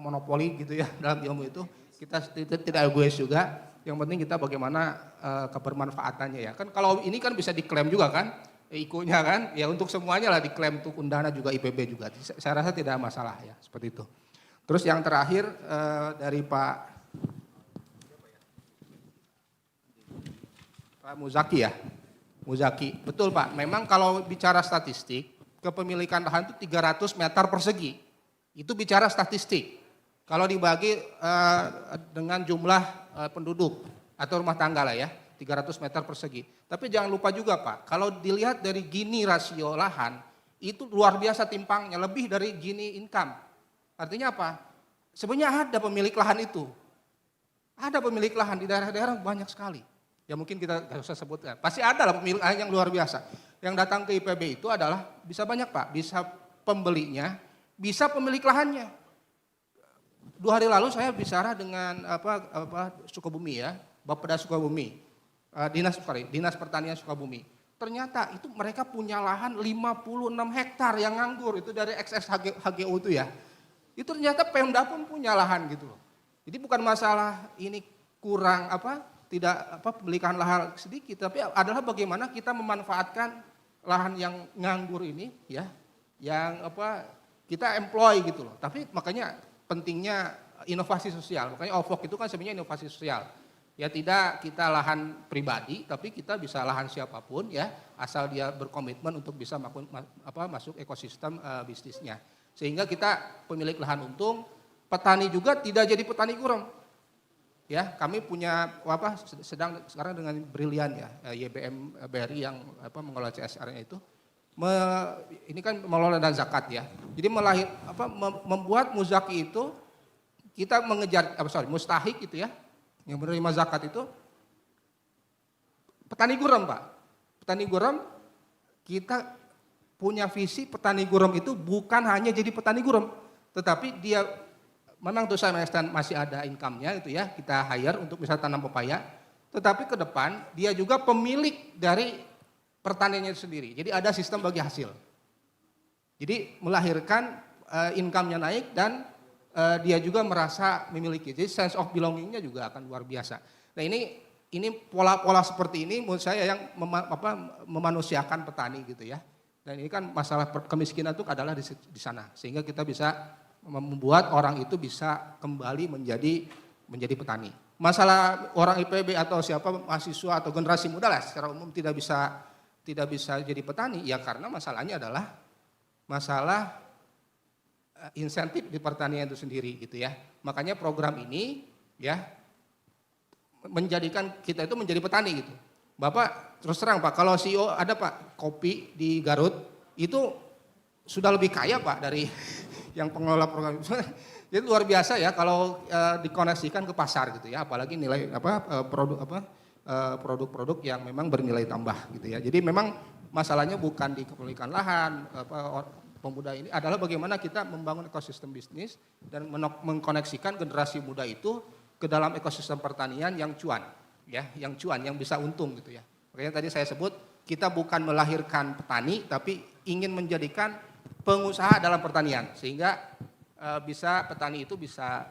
monopoli gitu ya dalam ilmu itu, kita tidak egois juga. Yang penting kita bagaimana kebermanfaatannya ya. Kan kalau ini kan bisa diklaim juga kan, IKO-nya kan, ya untuk semuanya lah diklaim, untuk Undana juga, IPB juga. Saya rasa tidak masalah ya, seperti itu. Terus yang terakhir dari Pak Muzaki ya, Muzaki. Betul Pak, memang kalau bicara statistik, kepemilikan lahan itu 300 meter persegi. Itu bicara statistik. Kalau dibagi dengan jumlah penduduk atau rumah tangga lah ya, 300 meter persegi. Tapi jangan lupa juga Pak, kalau dilihat dari Gini rasio lahan, itu luar biasa timpangnya, lebih dari Gini income. Artinya apa? Sebenarnya ada pemilik lahan itu. Ada pemilik lahan di daerah-daerah banyak sekali. Ya mungkin kita nggak usah sebutkan. Pasti ada lah pemilik lahan yang luar biasa. Yang datang ke IPB itu adalah bisa banyak Pak, bisa pembelinya, bisa pemilik lahannya. 2 hari lalu saya bicara dengan Sukabumi ya, Bapeda Sukabumi, Dinas Pertanian Sukabumi. Ternyata itu mereka punya lahan 56 hektar yang nganggur, itu dari XSHGO itu ya. Itu ternyata Pemda pun punya lahan gitu loh. Jadi bukan masalah ini kurang pemilikan lahan sedikit, tapi adalah bagaimana kita memanfaatkan lahan yang nganggur ini ya, yang kita employ gitu loh. Tapi makanya pentingnya inovasi sosial. Makanya OVOK itu kan sebenarnya inovasi sosial. Ya tidak kita lahan pribadi, tapi kita bisa lahan siapapun ya, asal dia berkomitmen untuk bisa masuk ekosistem bisnisnya. Sehingga kita pemilik lahan untung, petani juga tidak jadi petani gurem. Ya, kami punya sedang sekarang dengan brilian ya, YBM BRI yang mengelola CSR-nya itu. Ini kan mengelola dan zakat ya. Jadi membuat muzaki itu kita mengejar mustahik itu ya, yang menerima zakat itu petani gurem Pak. Petani gurem, kita punya visi petani gurem itu bukan hanya jadi petani gurem, tetapi dia memang tuh saya masih ada income-nya gitu ya, kita hire untuk bisa tanam pepaya, tetapi ke depan dia juga pemilik dari pertaniannya itu sendiri. Jadi ada sistem bagi hasil. Jadi melahirkan income-nya naik dan dia juga merasa memiliki. Jadi sense of belonging-nya juga akan luar biasa. Nah ini pola-pola seperti ini menurut saya yang memanusiakan petani gitu ya. Dan ini kan masalah kemiskinan itu adalah di sana. Sehingga kita bisa membuat orang itu bisa kembali menjadi petani. Masalah orang IPB atau siapa mahasiswa atau generasi muda lah secara umum tidak bisa jadi petani ya karena masalahnya adalah masalah insentif di pertanian itu sendiri gitu ya. Makanya program ini ya menjadikan kita itu menjadi petani gitu. Bapak terus terang Pak, kalau CEO ada Pak kopi di Garut itu sudah lebih kaya Pak dari yang pengelola program. Jadi luar biasa ya kalau dikoneksikan ke pasar gitu ya, apalagi nilai produk-produk yang memang bernilai tambah gitu ya. Jadi memang masalahnya bukan di kepemilikan lahan, pemuda ini adalah bagaimana kita membangun ekosistem bisnis dan mengkoneksikan generasi muda itu ke dalam ekosistem pertanian yang cuan ya, yang bisa untung gitu ya. Makanya tadi saya sebut kita bukan melahirkan petani tapi ingin menjadikan pengusaha dalam pertanian sehingga petani itu bisa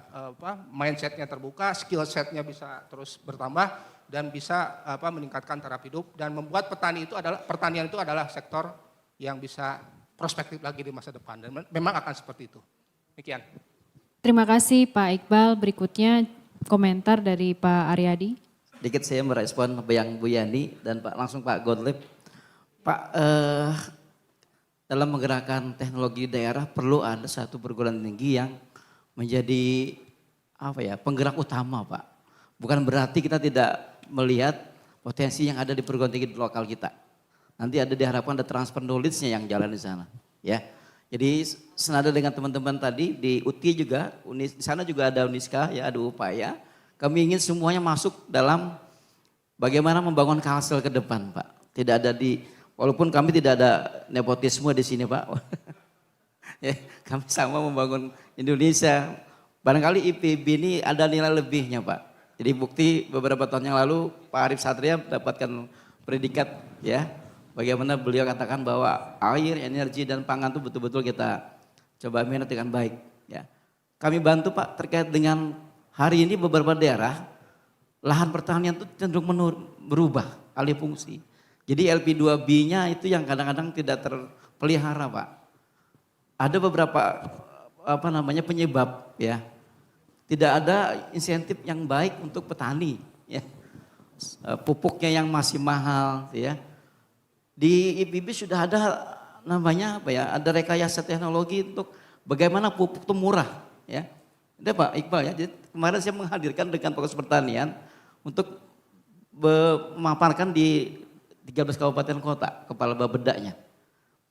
mindsetnya terbuka, skill setnya bisa terus bertambah dan bisa meningkatkan taraf hidup dan membuat pertanian itu adalah sektor yang bisa prospektif lagi di masa depan dan memang akan seperti itu. Demikian. Terima kasih Pak Iqbal. Berikutnya komentar dari Pak Aryadi. Sedikit saya merespon apa yang Bu Yani dan langsung Pak Gottlieb. Pak, dalam menggerakkan teknologi daerah perlu ada satu perguruan tinggi yang menjadi penggerak utama Pak. Bukan berarti kita tidak melihat potensi yang ada di perguruan tinggi lokal kita. Nanti diharapkan ada transfer knowledge-nya yang jalan di sana. Ya, jadi senada dengan teman-teman tadi di UTI juga, di sana juga ada Uniska, ya ada upaya. Kami ingin semuanya masuk dalam bagaimana membangun Kalsel ke depan Pak. Tidak ada walaupun kami tidak ada nepotisme di sini Pak, ya, kami sama membangun Indonesia. Barangkali IPB ini ada nilai lebihnya Pak. Jadi bukti beberapa tahun yang lalu Pak Arif Satria mendapatkan predikat ya. Bagaimana beliau katakan bahwa air, energi dan pangan itu betul-betul kita coba manage dengan baik. Ya. Kami bantu Pak terkait dengan hari ini beberapa daerah lahan pertanian itu cenderung berubah alih fungsi. Jadi LP2B-nya itu yang kadang-kadang tidak terpelihara Pak. Ada beberapa penyebab ya. Tidak ada insentif yang baik untuk petani ya. Pupuknya yang masih mahal ya. Di IPB sudah ada ada rekayasa teknologi untuk bagaimana pupuk itu murah ya. Ada Pak Iqbal ya. Jadi kemarin saya menghadirkan dengan Fokus Pertanian untuk memaparkan di 13 kabupaten kota, kepala bapedanya.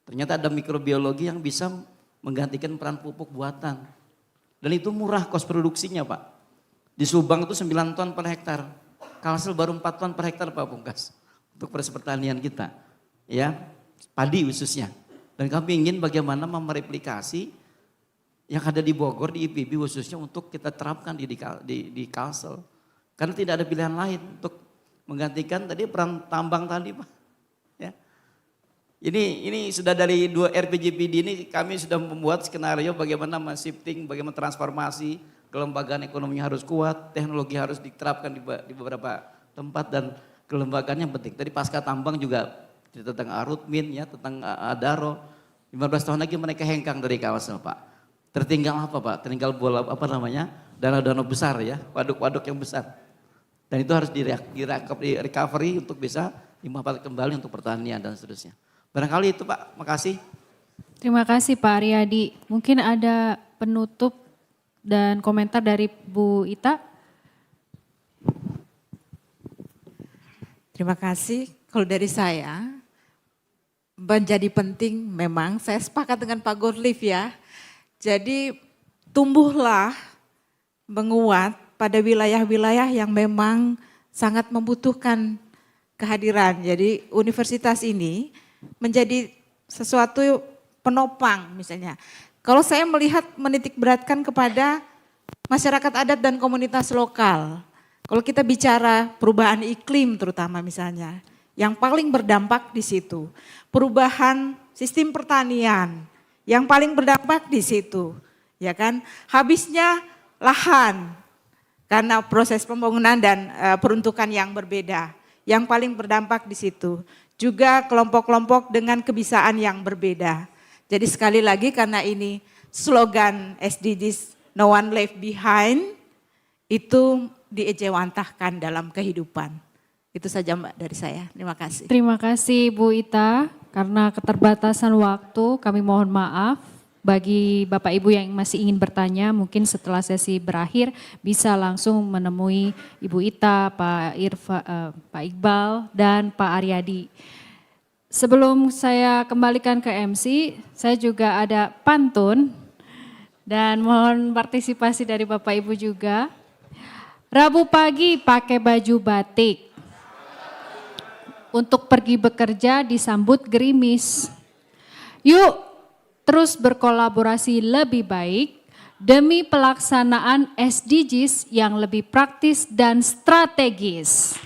Ternyata ada mikrobiologi yang bisa menggantikan peran pupuk buatan. Dan itu murah kos produksinya Pak. Di Subang itu 9 ton per hektar. Kalsel baru 4 ton per hektar Pak Pungkas. Untuk proses pertanian kita. Ya, padi khususnya. Dan kami ingin bagaimana mereplikasi yang ada di Bogor, di IPB khususnya untuk kita terapkan di Kalsel. Karena tidak ada pilihan lain untuk menggantikan tadi peran tambang tadi Pak. Ya. Ini sudah dari 2 RPJPD ini kami sudah membuat skenario bagaimana shifting, bagaimana transformasi, kelembagaan ekonomi harus kuat, teknologi harus diterapkan di beberapa tempat dan kelembagaan yang penting. Tadi pasca tambang juga cerita tentang Arutmin ya, tentang Adaro. 15 tahun lagi mereka hengkang dari Kalsel Pak. Tertinggal apa Pak? Tertinggal bola apa namanya? Danau-danau besar ya, waduk-waduk yang besar. Dan itu harus di-recovery untuk bisa dimanfaatkan kembali untuk pertanian dan seterusnya. Barangkali itu Pak, makasih. Terima kasih Pak Aryadi. Mungkin ada penutup dan komentar dari Bu Ita. Terima kasih. Kalau dari saya, menjadi penting memang, saya sepakat dengan Pak Gorlief ya. Jadi tumbuhlah, menguat pada wilayah-wilayah yang memang sangat membutuhkan kehadiran. Jadi universitas ini menjadi sesuatu penopang misalnya. Kalau saya melihat menitik beratkan kepada masyarakat adat dan komunitas lokal. Kalau kita bicara perubahan iklim terutama misalnya, yang paling berdampak di situ. Perubahan sistem pertanian, yang paling berdampak di situ. Ya kan? Habisnya lahan karena proses pembangunan dan peruntukan yang berbeda. Yang paling berdampak di situ. Juga kelompok-kelompok dengan kebisaan yang berbeda. Jadi sekali lagi karena ini slogan SDGs No One Left Behind itu diejawantahkan dalam kehidupan. Itu saja Mbak dari saya. Terima kasih. Terima kasih Bu Ita. Karena keterbatasan waktu kami mohon maaf. Bagi Bapak Ibu yang masih ingin bertanya, mungkin setelah sesi berakhir bisa langsung menemui Ibu Ita, Pak Iqbal, dan Pak Aryadi. Sebelum saya kembalikan ke MC, saya juga ada pantun dan mohon partisipasi dari Bapak Ibu juga. Rabu pagi pakai baju batik, untuk pergi bekerja disambut gerimis. Yuk terus berkolaborasi lebih baik demi pelaksanaan SDGs yang lebih praktis dan strategis.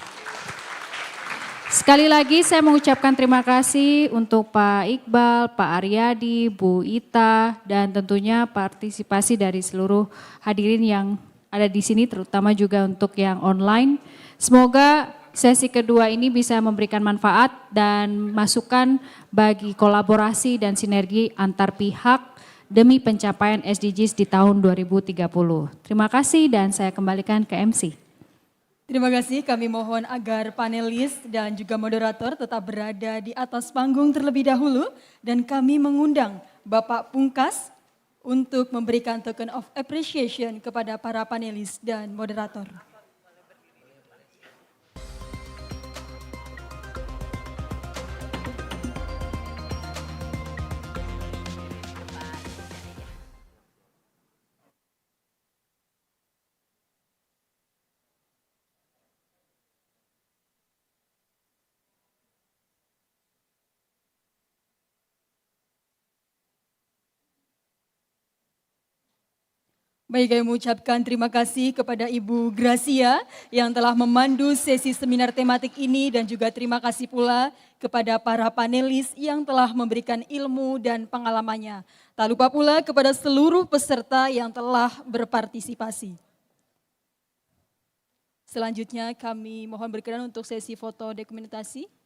Sekali lagi saya mengucapkan terima kasih untuk Pak Iqbal, Pak Aryadi, Bu Ita, dan tentunya partisipasi dari seluruh hadirin yang ada di sini, terutama juga untuk yang online. Semoga sesi kedua ini bisa memberikan manfaat dan masukan bagi kolaborasi dan sinergi antar pihak demi pencapaian SDGs di tahun 2030. Terima kasih dan saya kembalikan ke MC. Terima kasih, kami mohon agar panelis dan juga moderator tetap berada di atas panggung terlebih dahulu dan kami mengundang Bapak Pungkas untuk memberikan token of appreciation kepada para panelis dan moderator. Baik, kami mengucapkan terima kasih kepada Ibu Gracia yang telah memandu sesi seminar tematik ini dan juga terima kasih pula kepada para panelis yang telah memberikan ilmu dan pengalamannya. Tak lupa pula kepada seluruh peserta yang telah berpartisipasi. Selanjutnya kami mohon berkenan untuk sesi foto dokumentasi.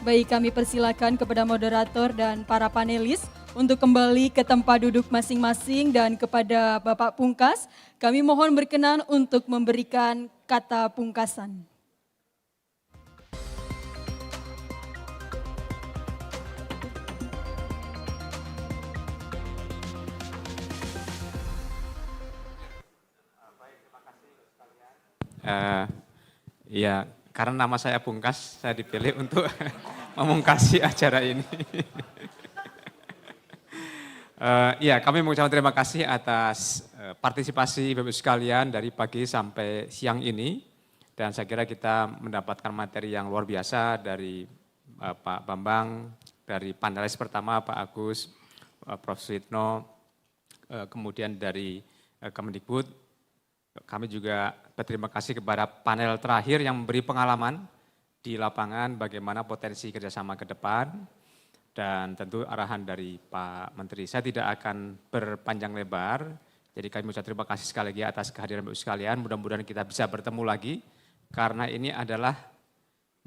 Baik, kami persilakan kepada moderator dan para panelis untuk kembali ke tempat duduk masing-masing dan kepada Bapak Pungkas, kami mohon berkenan untuk memberikan kata pungkasan. Ya, karena nama saya Pungkas, saya dipilih untuk memungkasi acara ini. Ya, kami mengucapkan terima kasih atas partisipasi Bapak Ibu sekalian dari pagi sampai siang ini. Dan saya kira kita mendapatkan materi yang luar biasa dari Pak Bambang, dari panelis pertama Pak Agus, Prof. Suyitno, kemudian dari Kemendikbud. Kami juga berterima kasih kepada panel terakhir yang memberi pengalaman di lapangan bagaimana potensi kerjasama ke depan. Dan tentu arahan dari Pak Menteri. Saya tidak akan berpanjang lebar, jadi kami mengucapkan terima kasih sekali lagi atas kehadiran Bapak Ibu sekalian. Mudah-mudahan kita bisa bertemu lagi, karena ini adalah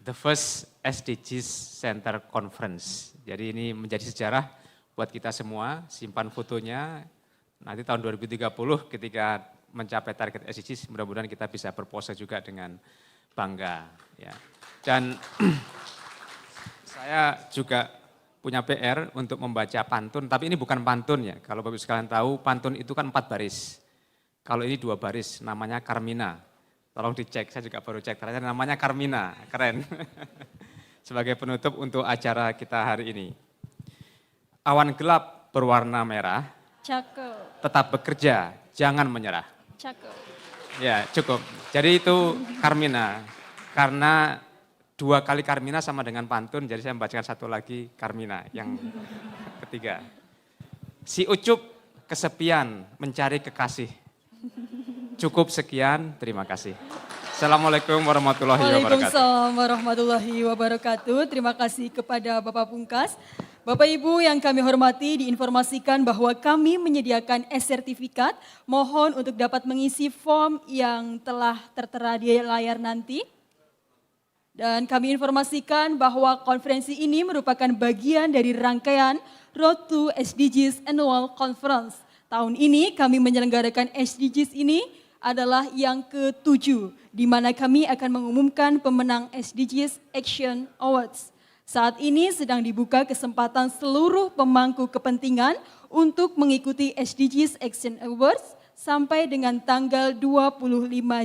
the first SDGs Center Conference. Jadi ini menjadi sejarah buat kita semua, simpan fotonya. Nanti tahun 2030 ketika mencapai target SDGs, mudah-mudahan kita bisa berpose juga dengan bangga. Ya. Dan saya juga punya PR untuk membaca pantun, tapi ini bukan pantun ya. Kalau Bapak Ibu sekalian tahu, pantun itu kan 4 baris. Kalau ini 2 baris, namanya Carmina. Tolong dicek, saya juga baru cek, ternyata namanya Carmina, keren. Sebagai penutup untuk acara kita hari ini. Awan gelap berwarna merah, Cakep. tetap bekerja, jangan menyerah. Cakep. Ya, cukup. Jadi itu Carmina, karena 2 kali Carmina sama dengan pantun, jadi saya membacakan 1 lagi Carmina, yang ketiga. Si Ucup kesepian mencari kekasih. Cukup sekian, terima kasih. Assalamualaikum warahmatullahi wabarakatuh. Waalaikumsalam warahmatullahi wabarakatuh. Terima kasih kepada Bapak Pungkas. Bapak Ibu yang kami hormati, diinformasikan bahwa kami menyediakan e-sertifikat. Mohon untuk dapat mengisi form yang telah tertera di layar nanti. Dan kami informasikan bahwa konferensi ini merupakan bagian dari rangkaian Road to SDGs Annual Conference. Tahun ini kami menyelenggarakan SDGs ini adalah yang ke-7, di mana kami akan mengumumkan pemenang SDGs Action Awards. Saat ini sedang dibuka kesempatan seluruh pemangku kepentingan untuk mengikuti SDGs Action Awards sampai dengan tanggal 25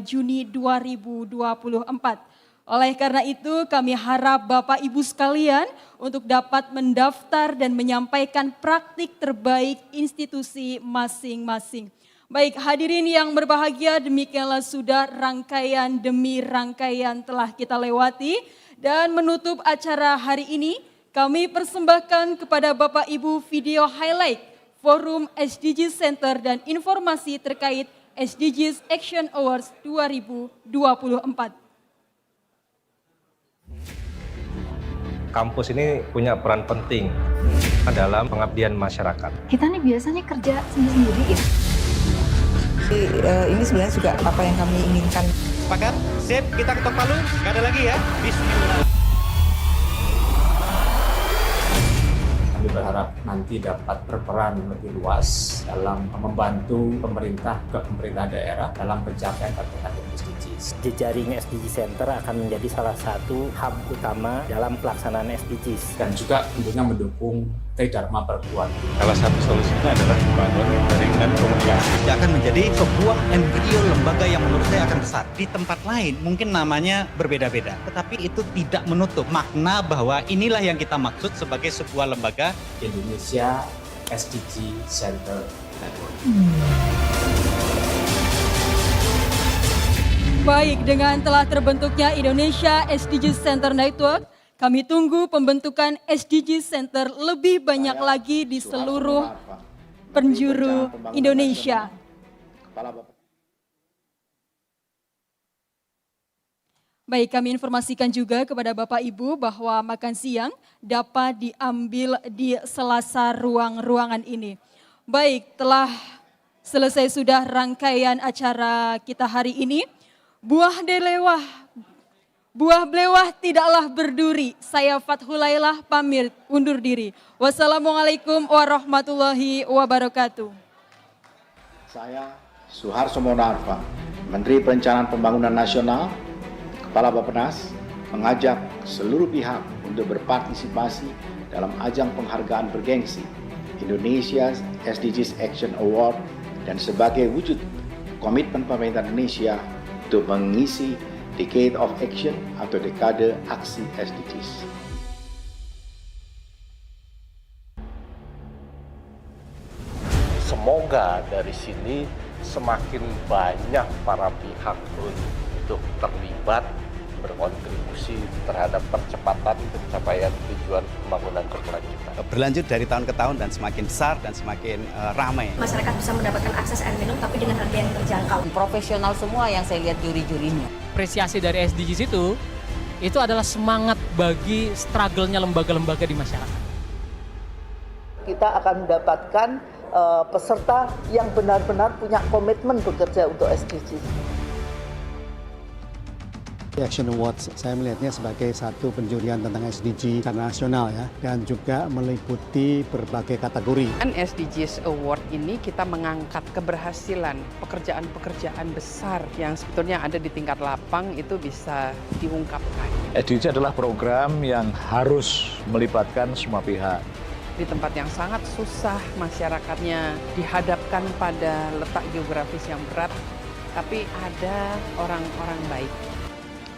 Juni 2024. Oleh karena itu kami harap Bapak Ibu sekalian untuk dapat mendaftar dan menyampaikan praktik terbaik institusi masing-masing. Baik, hadirin yang berbahagia, demikianlah sudah rangkaian demi rangkaian telah kita lewati. Dan menutup acara hari ini, kami persembahkan kepada Bapak Ibu video highlight Forum SDGs Center dan informasi terkait SDGs Action Awards 2024. Kampus ini punya peran penting dalam pengabdian masyarakat. Kita nih biasanya kerja sendiri-sendiri ya. Ini sebenarnya juga apa yang kami inginkan. Sepakat? Sip, kita ketok palu. Gak ada lagi ya. Bismillah. Kami berharap nanti dapat berperan lebih luas dalam membantu pemerintah ke pemerintah daerah dalam pencapaian target SDGs. Jejaring SDG Center akan menjadi salah satu hub utama dalam pelaksanaan SDGs. Dan juga tentunya mendukung Tridharma Perguruan. Salah satu solusinya adalah membangun jaring dan komunikasi. Dia akan menjadi sebuah embrio lembaga yang menurut saya akan besar. Di tempat lain mungkin namanya berbeda-beda. Tetapi itu tidak menutup makna bahwa inilah yang kita maksud sebagai sebuah lembaga. Indonesia SDG Center Network. Baik, dengan telah terbentuknya Indonesia SDGs Center Network, kami tunggu pembentukan SDGs Center lebih banyak lagi di seluruh penjuru Indonesia. Baik, kami informasikan juga kepada Bapak Ibu bahwa makan siang dapat diambil di sela-sela ruangan ini. Baik, telah selesai sudah rangkaian acara kita hari ini. Buah belewah tidaklah berduri. Saya Fathulailah pamit undur diri. Wassalamualaikum warahmatullahi wabarakatuh. Saya Suharso Monarfa, Menteri Perencanaan Pembangunan Nasional, Kepala Bappenas, mengajak seluruh pihak untuk berpartisipasi dalam ajang penghargaan bergengsi Indonesia SDGs Action Award dan sebagai wujud komitmen pemerintah Indonesia untuk mengisi Decade of Action atau dekade aksi SDGs. Semoga dari sini semakin banyak para pihak untuk terlibat, berkontribusi terhadap percepatan pencapaian tujuan pembangunan kerukunan kita. Berlanjut dari tahun ke tahun dan semakin besar dan semakin ramai. Masyarakat bisa mendapatkan akses air minum tapi dengan harga yang terjangkau. Profesional semua yang saya lihat juri-jurinya. Apresiasi dari SDGs itu adalah semangat bagi struggle-nya lembaga-lembaga di masyarakat. Kita akan mendapatkan peserta yang benar-benar punya komitmen bekerja untuk SDGs. Action Awards saya melihatnya sebagai satu penjurian tentang SDG secara nasional ya, dan juga meliputi berbagai kategori. SDGs Award ini kita mengangkat keberhasilan pekerjaan-pekerjaan besar yang sebetulnya ada di tingkat lapang itu bisa diungkapkan. SDG adalah program yang harus melibatkan semua pihak. Di tempat yang sangat susah, masyarakatnya dihadapkan pada letak geografis yang berat, tapi ada orang-orang baik.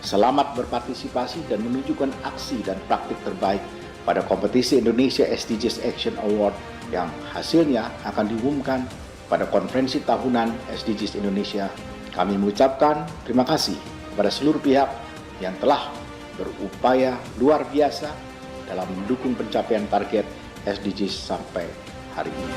Selamat berpartisipasi dan menunjukkan aksi dan praktik terbaik pada kompetisi Indonesia SDGs Action Award yang hasilnya akan diumumkan pada konferensi tahunan SDGs Indonesia. Kami mengucapkan terima kasih kepada seluruh pihak yang telah berupaya luar biasa dalam mendukung pencapaian target SDGs sampai hari ini.